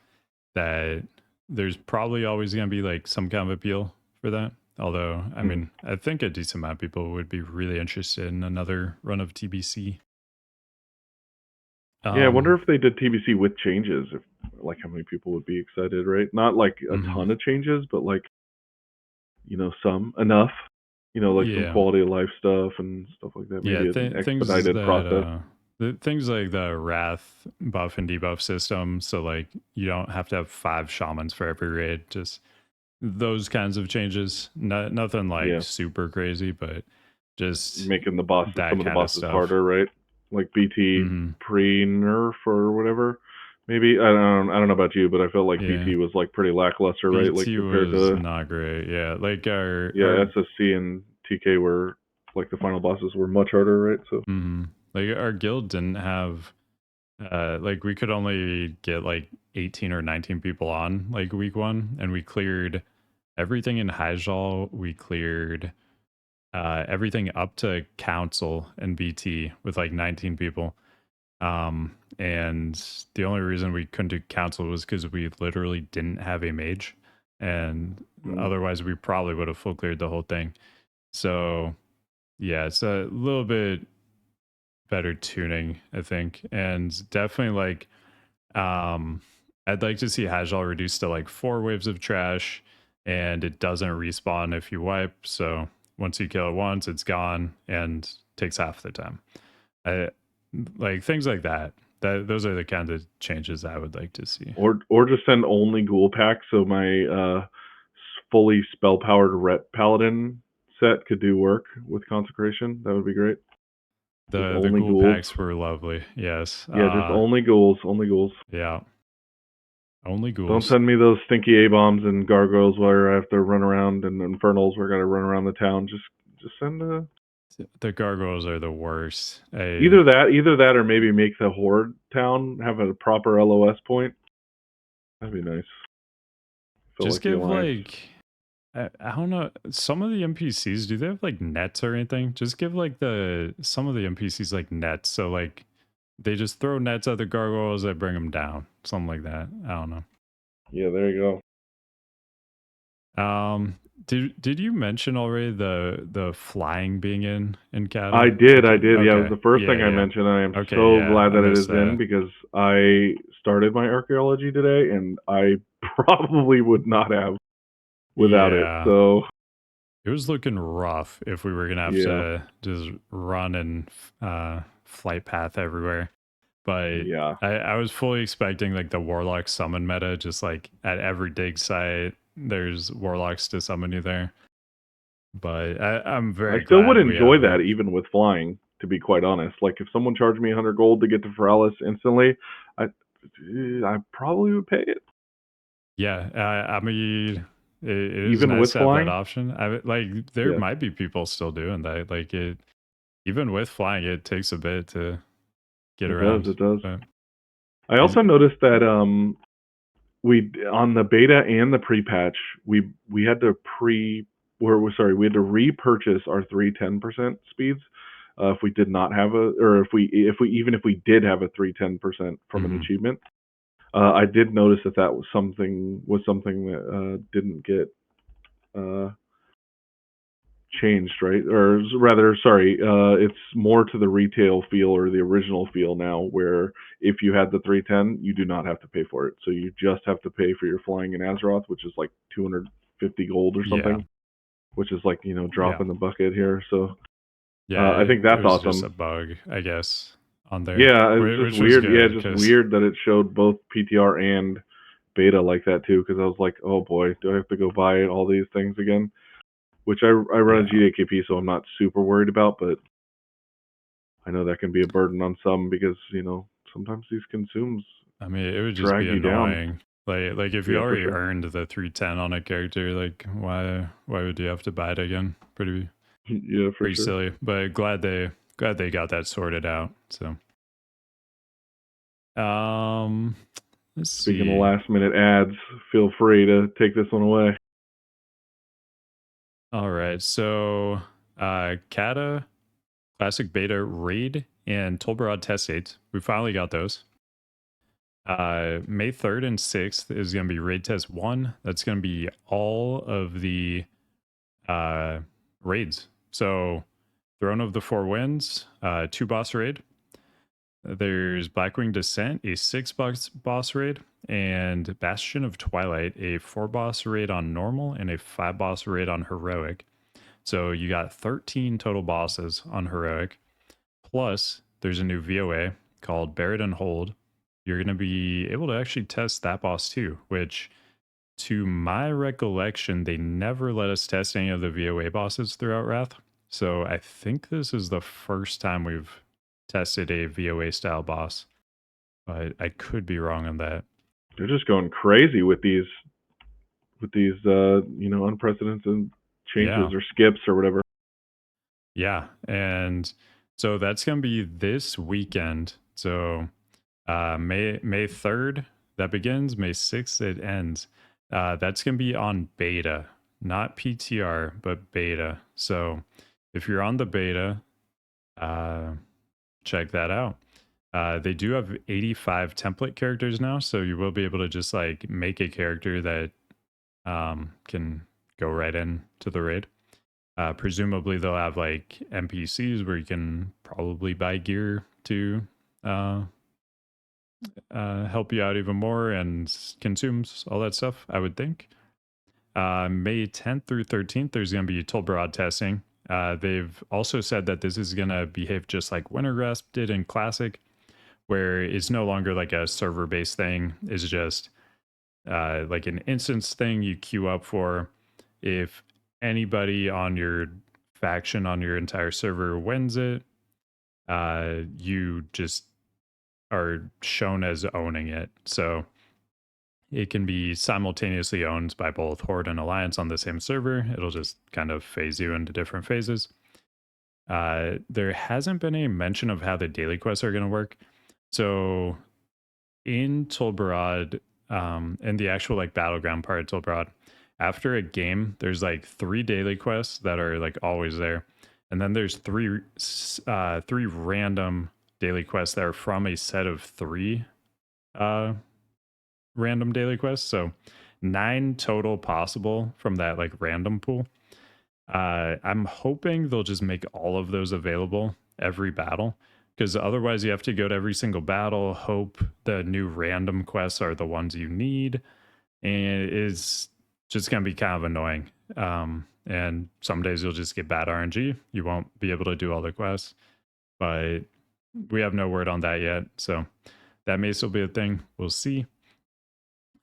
that there's probably always going to be like some kind of appeal for that. Although, I Hmm. mean, I think a decent amount of people would be really interested in another run of TBC. Yeah, I wonder Um, if they did TBC with changes, if like how many people would be excited, right? Not like a mhm. ton of changes, but like some enough. Like some Yeah, quality of life stuff and stuff like that. yeah, Maybe an things expedited that process. the things like the wrath buff and debuff system. So like you don't have to have 5 shamans for every raid. Just those kinds of changes. Nothing like Yeah, super crazy, but just making some that of the kind of bosses stuff. harder, right? Like BT Hmm. pre-nerf or whatever. Maybe I don't know about you, but I felt like Yeah. BT was like pretty lackluster, right? Like BT compared was to not great. Yeah, like yeah, our SSC and TK were like the final bosses were much harder, right? So like our guild didn't have like we could only get like 18 or 19 people on like week 1, and we cleared everything in Hyjal. We cleared everything up to council and BT with like 19 people. And the only reason we couldn't do council was because we literally didn't have a mage, and mm, otherwise we probably would have full cleared the whole thing. So yeah, it's a little bit better tuning, I think, and definitely like I'd like to see Hajjal reduced to like 4 waves of trash, and it doesn't respawn if you wipe. So once you kill it once, it's gone and takes half the time. I like things like that. Those are the kinds of changes I would like to see. or just send only ghoul packs so my fully spell powered ret paladin set could do work with consecration. That would be great. Just The only ghoul ghouls. packs were lovely. Yes. Yeah, just only ghouls. Only ghouls. Yeah. Only Don't ghouls. send me those stinky A bombs and gargoyles where I have to run around and infernals where I got to run around the town. Just send The gargoyles are the worst. either that or maybe make the horde town have a proper LOS point. That'd be nice. Feel Just like the give alliance. like I don't know. Some of the NPCs, do they have like nets or anything? Just give like some of the NPCs like nets. So like they just throw nets at the gargoyles that bring them down. Something like that. I don't know. Yeah, there you go. Did you mention already the flying being in I Cata? did, I Okay. did. Yeah, it was Okay. the first Yeah, thing I yeah. mentioned. I am Okay, so yeah. glad I that it missed is in that. because I started my archaeology today and I probably would not have without it. Yeah. So, It was looking rough if we were gonna have yeah. to just run and flight path everywhere. But Yeah. I was fully expecting like the warlock summon meta, just like at every dig site, there's warlocks to summon you there. But I'm I very still would glad we enjoy have that it. even with flying, to be quite honest. Like if someone charged me 100 gold to get to Feralis instantly, I I probably would pay it Yeah, I mean, it is even with nice to have that flying. option. Like there Yeah. might be people still doing that. Like it, even with flying, it takes a bit to get It does, around. it does. But I is also noticed that we on the beta and the pre-patch, we had to we had to repurchase our 3 10% speeds if we did not have a, or if we did have a 310% from an Hmm. achievement. I did notice that was something that didn't get uh, changed, right? Or rather, sorry, it's more to the retail feel or the original feel now, where if you had the 310, you do not have to pay for it. So you just have to pay for your flying in Azeroth, which is like 250 gold or Yeah. something, which is like, drop Yeah. in the bucket here. So Yeah. I think It that's was just awesome. a bug, I guess, on there, Yeah, it was just which was weird. Yeah, good just because, weird that it showed both PTR and beta like that too, because I was like, oh boy, do I have to go buy all these things again? Which I run a yeah. GDKP, so I'm not super worried about, but I know that can be a burden on some because sometimes these consumes I mean, it would just be drag you down. annoying. Like if you Yeah, for already sure. earned the 310 on a character, like why would you have to buy it again? Yeah, for Pretty sure. silly. But glad they got that sorted out. So um let's Speaking of see. last minute ads, feel free to take this one away. All right. So Cata Classic Beta Raid and Tolbarad test dates. We finally got those. May 3rd and 6th is going to be raid test 1. That's going to be all of the uh raids. So Throne of the Four Winds, 2 boss raid. There's Blackwing Descent, a 6 boss raid, and Bastion of Twilight, a 4 boss raid on normal and a 5 boss raid on heroic. So you got 13 total bosses on heroic. Plus, there's a new VOA called Bear It and Hold. You're going to be able to actually test that boss too, which, to my recollection, they never let us test any of the VOA bosses throughout Wrath. So I think this is the first time we've tested a VOA style boss, but I could be wrong on that. They're just going crazy with these unprecedented changes Yeah. or skips or whatever. Yeah. And so that's going to be this weekend. So May 3rd, that begins. May 6th, it ends. That's going to be on beta, not PTR, but beta. So if you're on the beta, uh, check that out. They do have 85 template characters now, so you will be able to just like make a character that can go right in to the raid. Presumably, they'll have like NPCs where you can probably buy gear to uh, help you out even more and consumes all that stuff, I would think. May 10th through 13th, there's going to be Tolbarad testing. They've also said that this is going to behave just like Wintergrasp did in Classic, where it's no longer like a server based thing. It's just like an instance thing you queue up for. If anybody on your faction on your entire server wins it, you just are shown as owning it. So it can be simultaneously owned by both Horde and Alliance on the same server. It'll just kind of phase you into different phases. There hasn't been any mention of how the daily quests are going to work. So in Tolbarad, in the actual like battleground part of Tolbarad, after a game, there's like 3 daily quests that are like always there, and then there's three random daily quests that are from a set of 3 uh, random daily quests. So 9 total possible from that like random pool. I'm hoping they'll just make all of those available every battle, because otherwise you have to go to every single battle, hope the new random quests are the ones you need, and it is just going to be kind of annoying. And some days you'll just get bad RNG. You won't be able to do all the quests, but we have no word on that yet. So that may still be a thing. We'll see.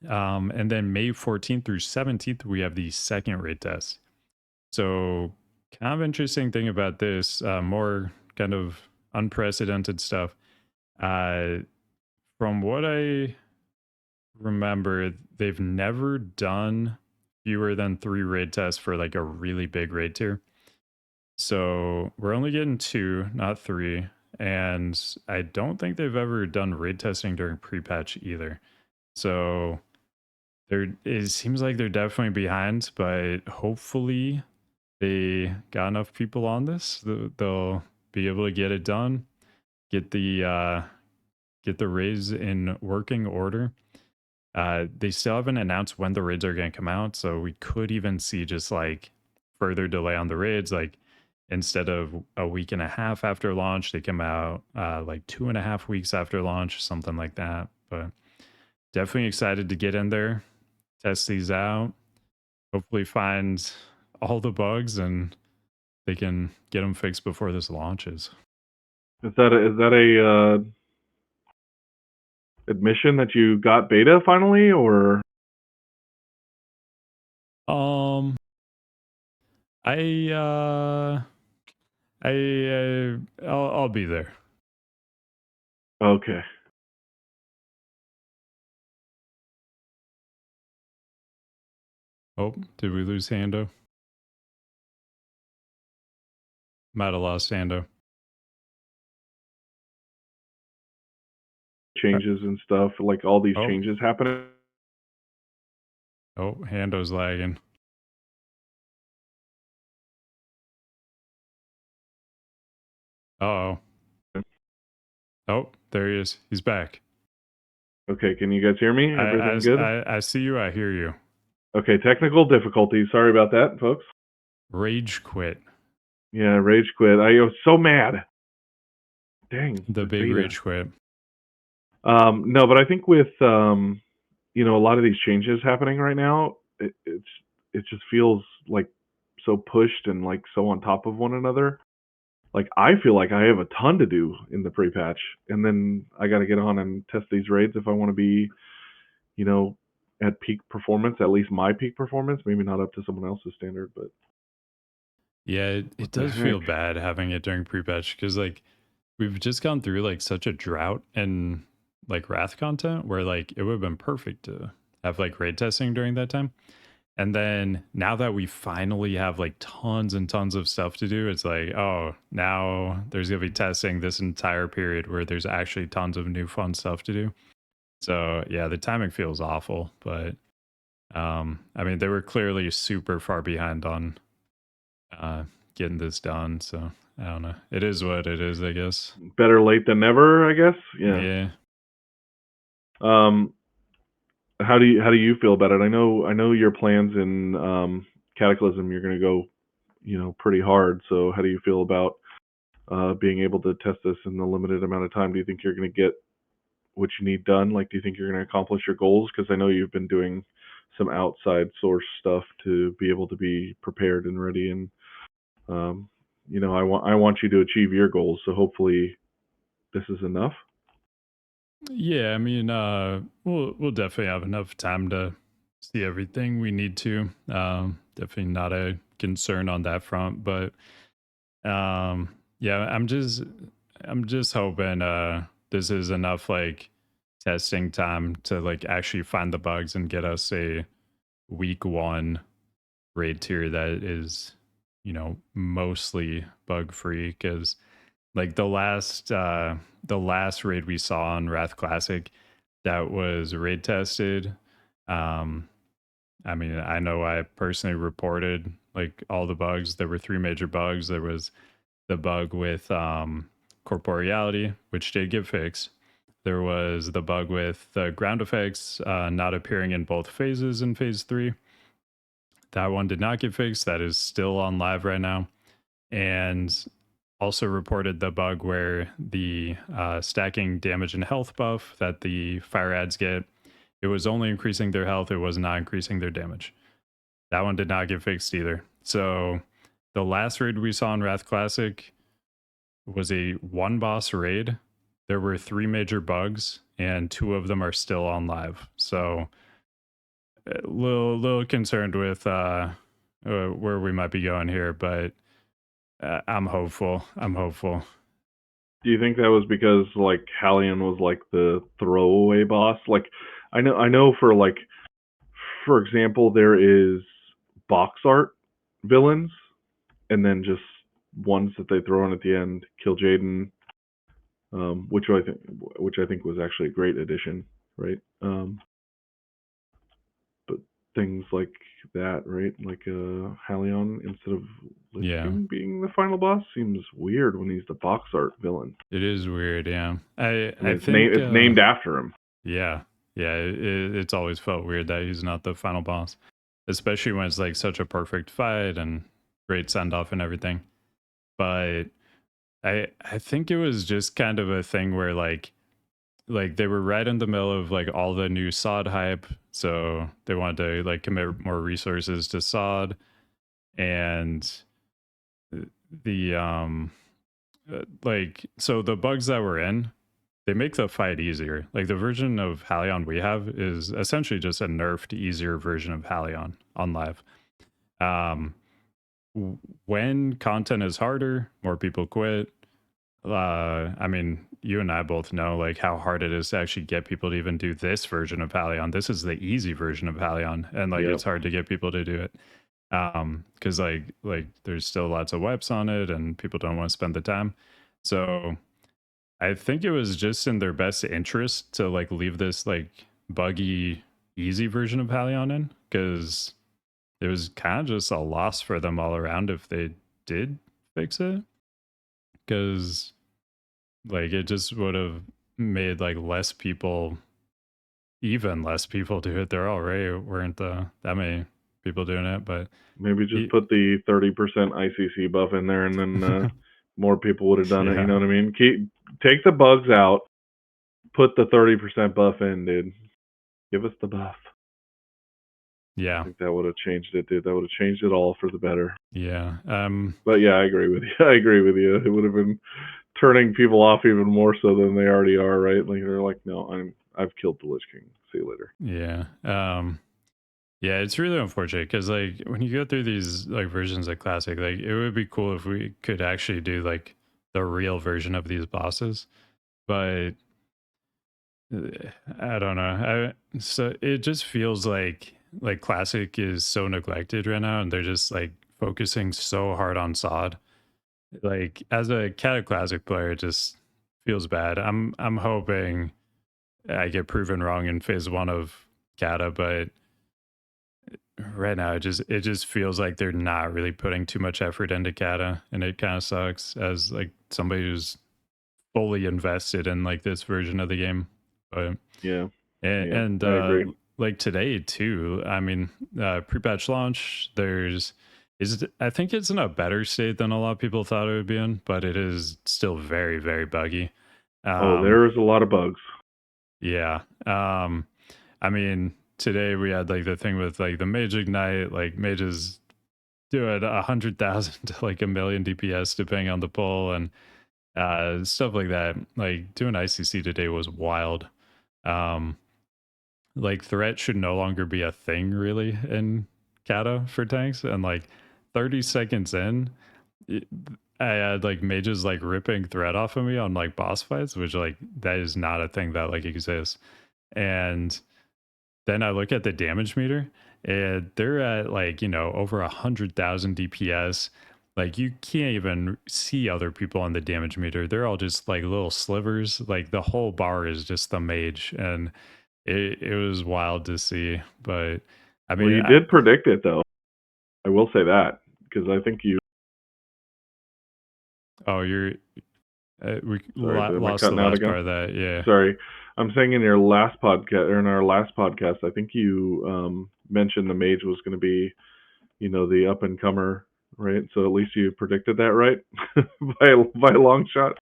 And then May 14th through 17th, we have the second raid test. So, kind of interesting thing about this, more kind of unprecedented stuff. Uh, from what I remember, they've never done fewer than 3 raid tests for like a really big raid tier. So, we're only getting 2, not 3. And I don't think they've ever done raid testing during pre-patch either. So, it seems like they're definitely behind, but hopefully they got enough people on this. They'll be able to get it done, get the raids in working order. They still haven't announced when the raids are going to come out, so we could even see just like further delay on the raids. Like instead of a week and a half after launch, they come out like 2.5 weeks after launch, something like that. But definitely excited to get in there, test these out, hopefully find all the bugs and they can get them fixed before this launches. Is that a admission that you got beta finally, or? Um, I I'll be there. Okay. Oh, did we lose Hando? Might have lost Hando. Changes and stuff, like all these Oh, changes happening. oh, Hando's lagging. Uh-oh. Oh, there he is. He's back. Okay, can you guys hear me? Everything good? I see you. I hear you. Okay, technical difficulties. Sorry about that, folks. Rage quit. Yeah, rage quit. I was so mad. Dang, The with big beta. rage quit. No, but I think with a lot of these changes happening right now, it just feels like so pushed and like so on top of one another. Like I feel like I have a ton to do in the pre-patch, and then I got to get on and test these raids if I want to be, you know, at peak performance, at least my peak performance. Maybe not up to someone else's standard, but Yeah, what it the does heck? feel bad having it during pre-patch because like we've just gone through like such a drought and like Wrath content where like it would have been perfect to have like raid testing during that time. And then now that we finally have like tons and tons of stuff to do, it's like, oh, now there's going to be testing this entire period where there's actually tons of new fun stuff to do. So yeah, the timing feels awful, but I mean, they were clearly super far behind on getting this done. So I don't know. It is what it is, I guess. Better late than never, I guess. Yeah. Yeah. Um, how do you feel about it? I know your plans in Cataclysm. You're going to go, pretty hard. So how do you feel about being able to test this in the limited amount of time? Do you think you're going to get what you need done? Like, do you think you're going to accomplish your goals? Because I know you've been doing some outside source stuff to be able to be prepared and ready. And I want you to achieve your goals. So hopefully this is enough. Yeah, I mean, we'll definitely have enough time to see everything we need to. Definitely not a concern on that front, but yeah, I'm just hoping this is enough like testing time to like actually find the bugs and get us a week one raid tier that is, mostly bug free because like the last raid we saw on Wrath Classic that was raid tested. Um, I mean, I know I personally reported like all the bugs. There were three major bugs. There was the bug with corporeality, which did get fixed. There was the bug with the ground effects not appearing in both phases in phase 3. That one did not get fixed. That is still on live right now. And also reported the bug where the stacking damage and health buff that the fire ads get, it was only increasing their health, it was not increasing their damage. That one did not get fixed either. So the last raid we saw in Wrath Classic was a one boss raid. There were three major bugs, and two of them are still on live. So a little concerned with where we might be going here, but I'm hopeful. I'm hopeful. Do you think that was because like Hallion was like the throwaway boss? Like I know for example there is box art villains and then just ones that they throw in at the end, kill Jaden, which I think was actually a great addition, right? But things like that, right? Like Halion instead of Lich Yeah, King being the final boss seems weird when he's the box art villain. it is weird. Yeah, I I mean, think it's named after him. yeah, yeah, it's always felt weird that he's not the final boss, especially when it's like such a perfect fight and great send off and everything. But I think it was just kind of a thing where like they were right in the middle of like all the new sod hype, so they wanted to like commit more resources to sod. And the like, so the bugs that were in, they make the fight easier. Like the version of Halion we have is essentially just a nerfed easier version of Halion on live. um when content is harder, more people quit. I mean, you and I both know like how hard it is to actually get people to even do this version of Halion. This is the easy version of Halion, and like Yep. it's hard to get people to do it. Because like there's still lots of wipes on it, and people don't want to spend the time. So I think it was just in their best interest to like leave this like buggy, easy version of Halion in, because it was kind of just a loss for them all around if they did fix it. Because like it just would have made like less people, even less people do it. There already weren't that many people doing it, but Maybe just y- put the 30% ICC buff in there, and then more people would have done it. You know yeah, what I mean? Take the bugs out, put the 30% buff in, dude. Give us the buff. I yeah, think that would have changed it, dude. That would have changed it all for the better. yeah. But yeah, I agree with you. I agree with you. It would have been turning people off even more so than they already are, right? Like they're like, no, I've killed the Lich King. See you later. Yeah. Yeah, it's really unfortunate because like when you go through these like versions of classic, like it would be cool if we could actually do like the real version of these bosses. But I don't know. So it just feels like classic is so neglected right now, and they're just like focusing so hard on sod. Like as a Cata classic player, it just feels bad. I'm hoping I get proven wrong in phase 1 of Cata, but right now it just feels like they're not really putting too much effort into Cata, and it kind of sucks as like somebody who's fully invested in like this version of the game. But Yeah, yeah, and I agree. like today too, I mean, pre-patch launch, I think it's in a better state than a lot of people thought it would be in, but it is still very, very buggy. Oh, um there's a lot of bugs. yeah. I mean, today we had like the thing with like the mage ignite, like mages do it 100,000 to like a million DPS depending on the pull, and stuff like that. Like doing ICC today was wild. Um, like threat should no longer be a thing really in Cata for tanks, and like 30 seconds in, it, I had like mages like ripping threat off of me on like boss fights, which like that is not a thing that like exists. And then I look at the damage meter, and they're at like, over 100,000 DPS. Like you can't even see other people on the damage meter. They're all just like little slivers. Like the whole bar is just the mage, and it was wild to see. But I Well, mean, you did predict it though. I will say that because I think you. oh, we Sorry, am I lost the cutting out last again? part of that. Yeah. Sorry, I'm saying in your last podcast or in our last podcast, I think you mentioned the mage was going to be, the up and comer, right? So at least you predicted that right by a long shot.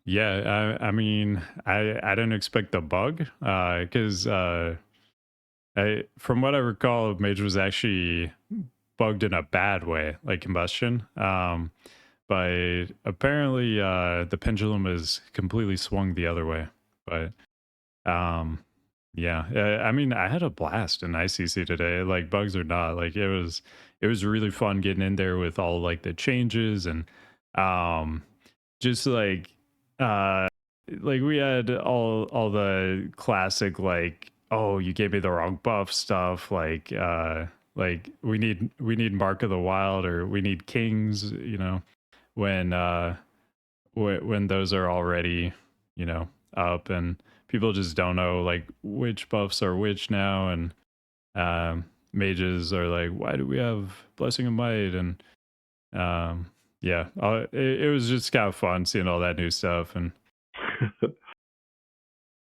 Yeah. I mean, I didn't expect the bug because from what I recall, Mage was actually bugged in a bad way, like combustion. But apparently, the pendulum is completely swung the other way. But um, yeah, I mean, I had a blast in ICC today. Like bugs or not, like it was really fun getting in there with all like the changes and um, just uh like we had all the classic like, oh, you gave me the wrong buff stuff, like we need Mark of the Wild, or we need kings, when when those are already, up, and people just don't know like which buffs are which now. And mages are like, why do we have Blessing of Might? And yeah, it was just kind of fun seeing all that new stuff. And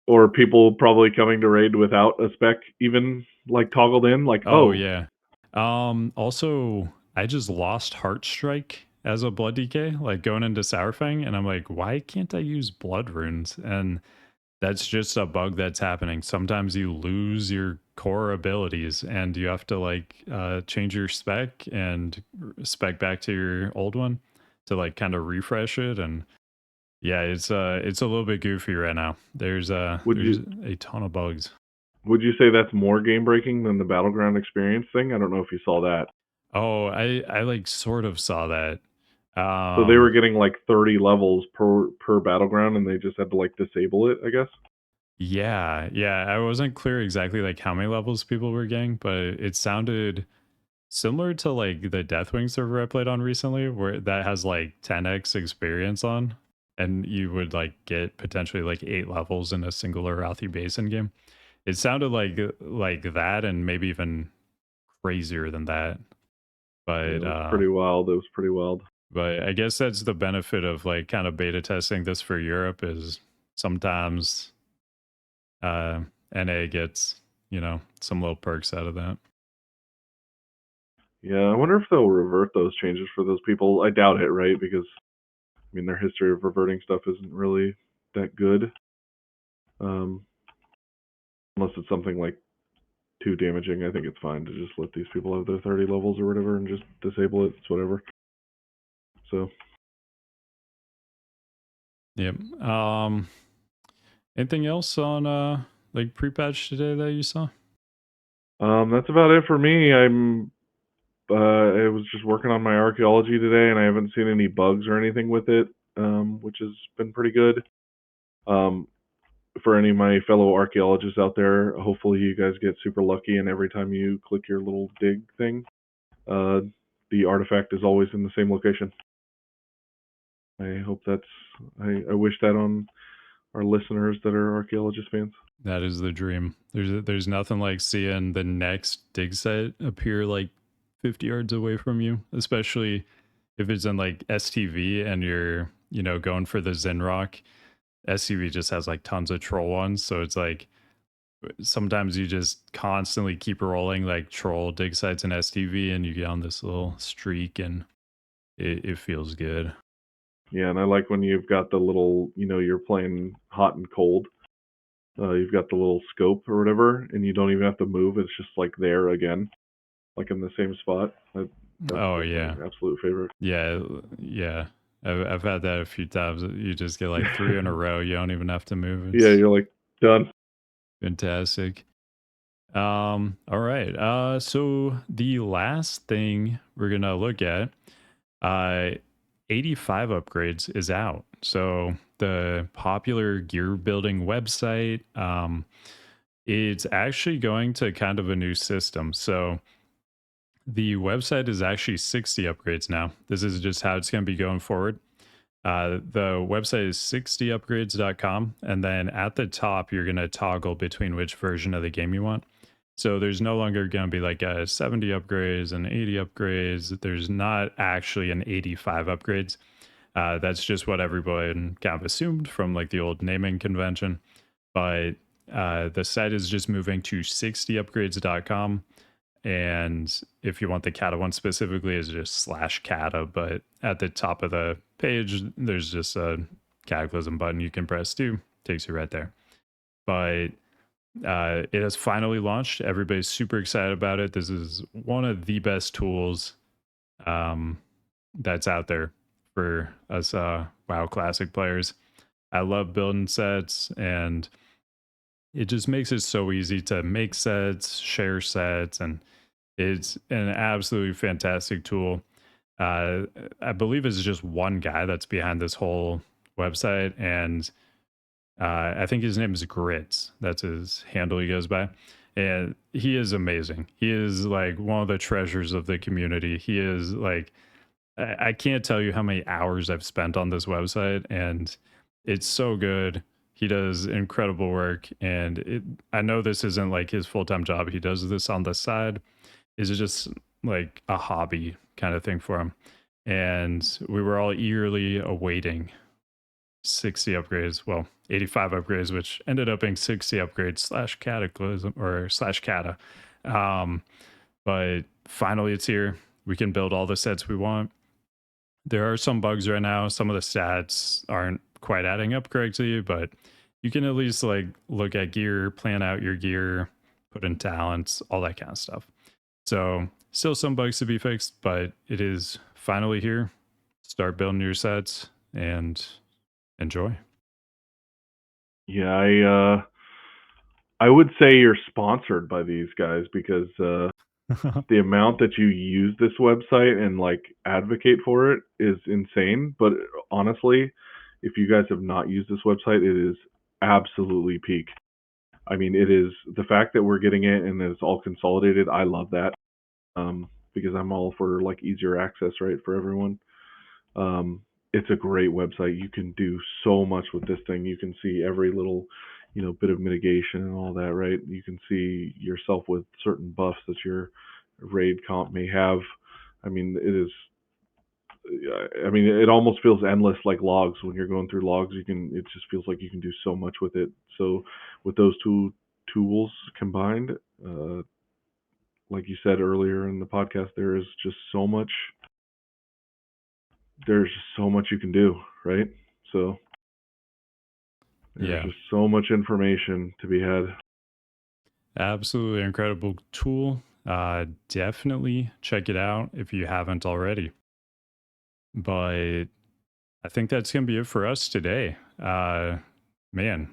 Or people probably coming to raid without a spec even like toggled in, like, oh oh, yeah. Also, I just lost Heartstrike as a Blood DK, like going into Sourfang, and I'm like, why can't I use Blood runes? And that's just a bug that's happening. Sometimes you lose your core abilities and you have to like change your spec and spec back to your old one to like kind of refresh it. And yeah, it's a little bit goofy right now. would There's you a ton of bugs. would you say that's more game breaking than the battleground experience thing? I don't know if you saw that. Oh, I like sort of saw that. So they were getting like 30 levels per battleground, and they just had to like disable it, I guess. Yeah, yeah. I wasn't clear exactly like how many levels people were getting, but it sounded similar to like the Deathwing server I played on recently, where that has like 10x experience on, and you would like get potentially like 8 levels in a single Arathi Basin game. It sounded like that, and maybe even crazier than that. Yeah, it But was pretty wild. It was pretty wild. but I guess that's the benefit of like kind of beta testing this for Europe is sometimes uh NA gets, some little perks out of that. Yeah, I wonder if they'll revert those changes for those people. I doubt it, right? Because I mean, their history of reverting stuff isn't really that good, um, unless it's something like too damaging. I think it's fine to just let these people have their 30 levels or whatever and just disable it. It's whatever. So, Yep. Anything else on like pre-patch today that you saw? that's about it for me. I was just working on my archaeology today, and I haven't seen any bugs or anything with it, which has been pretty good. Um, for any of my fellow archaeologists out there, hopefully you guys get super lucky, and every time you click your little dig thing, uh, the artifact is always in the same location. I hope I wish that on our listeners that are archaeologist fans. That is the dream. There's nothing like seeing the next dig site appear like 50 yards away from you, especially if it's in like STV and you're, going for the Zen Rock. STV just has like tons of troll ones, so it's like sometimes you just constantly keep rolling like troll dig sites in STV and you get on this little streak and it feels good. Yeah, and I like when you've got the little, you're playing hot and cold. You've got the little scope or whatever, and you don't even have to move. It's just like there again, like in the same spot. Oh That's my yeah. absolute favorite. Yeah, yeah. I've had that a few times. You just get like three in a row. You don't even have to move. Yeah, It's you're like done. fantastic. All right. So the last thing we're gonna look at, uh 85 upgrades is out. So the popular gear building website, it's actually going to kind of a new system. So the website is actually 60 upgrades now. This is just how it's going to be going forward. The website is 60upgrades.com. And then at the top, you're going to toggle between which version of the game you want. So there's no longer going to be like a 70 upgrades and 80 upgrades. There's not actually an 85 upgrades. That's just what everyone kind of assumed from like the old naming convention. But the site is just moving to 60upgrades.com. And if you want the Cata one specifically, is just slash Cata. But at the top of the page, there's just a Cataclysm button you can press too. Takes you right there. But it has finally launched. Everybody's super excited about it. This is one of the best tools that's out there for us WoW Classic players. I love building sets, and it just makes it so easy to make sets, share sets, and it's an absolutely fantastic tool. I believe it's just one guy that's behind this whole website, and I think his name is Grits. That's his handle he goes by. And he is amazing. He is like one of the treasures of the community. He is like, I can't tell you how many hours I've spent on this website, and it's so good. He does incredible work, and I know this isn't like his full time job. He does this on the side, is just like a hobby kind of thing for him. And we were all eagerly awaiting 60 upgrades, well, 85 upgrades, which ended up being 60 upgrades slash cataclysm or slash cata. Um, but finally it's here. We can build all the sets we want. There are some bugs right now. Some of the stats aren't quite adding up correctly, but you can at least like look at gear, plan out your gear, put in talents, all that kind of stuff. So still some bugs to be fixed, but it is finally here. Start building your sets and enjoy. Yeah, I would say you're sponsored by these guys because the amount that you use this website and like advocate for it is insane. But honestly, if you guys have not used this website, it is absolutely peak. I mean, it is the fact that we're getting it and it's all consolidated. I love that because I'm all for like easier access, right, for everyone. Um, it's a great website. You can do so much with this thing. You can see every little, bit of mitigation and all that, right? You can see yourself with certain buffs that your raid comp may have. I mean, it is. I mean, it almost feels endless, like logs. When you're going through logs, you can. It just feels like you can do so much with it. So, with those two tools combined, like you said earlier in the podcast, there is just so much. There's just so much you can do, right? So there's Yeah, just so much information to be had. absolutely incredible tool. Definitely check it out if you haven't already. But I think that's going to be it for us today. Man,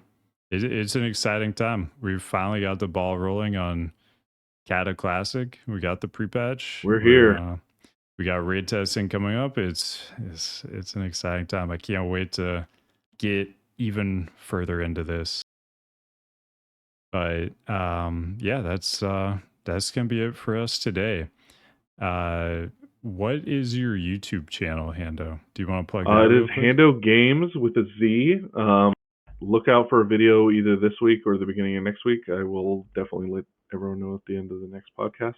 it's an exciting time. We've finally got the ball rolling on Cata Classic. We got the pre-patch. We're here. We got raid testing coming up. It's an exciting time. I can't wait to get even further into this. But yeah, that's gonna be it for us today. Uh, what is your YouTube channel, Hando? Do you want to plug that It is real quick? Hando Games with a Z. Look out for a video either this week or the beginning of next week. I will definitely let everyone know at the end of the next podcast.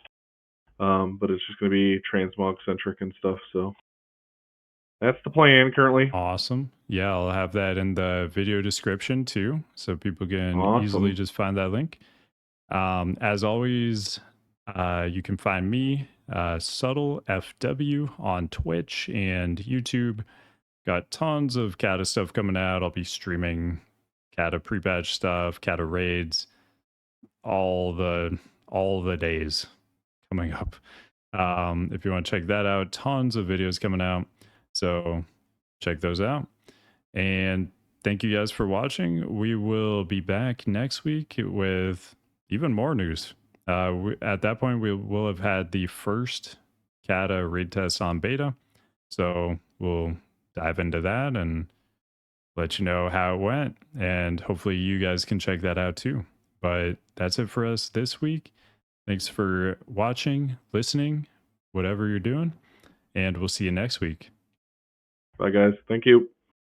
But it's just going to be transmog centric and stuff. So that's the plan currently. Awesome. Yeah, I'll have that in the video description too, so people can easily Awesome. just find that link. As always, you can find me, Subtle FW, on Twitch and YouTube. Got tons of Cata stuff coming out. I'll be streaming Cata pre-patch stuff, Cata raids, all the days coming up. If you want to check that out, tons of videos coming out. So check those out. And thank you guys for watching. We will be back next week with even more news. At that point, we will have had the first Cata raid test on beta. So we'll dive into that and let you know how it went. And hopefully you guys can check that out too. But that's it for us this week. Thanks for watching, listening, whatever you're doing. And we'll see you next week. Bye, guys. Thank you.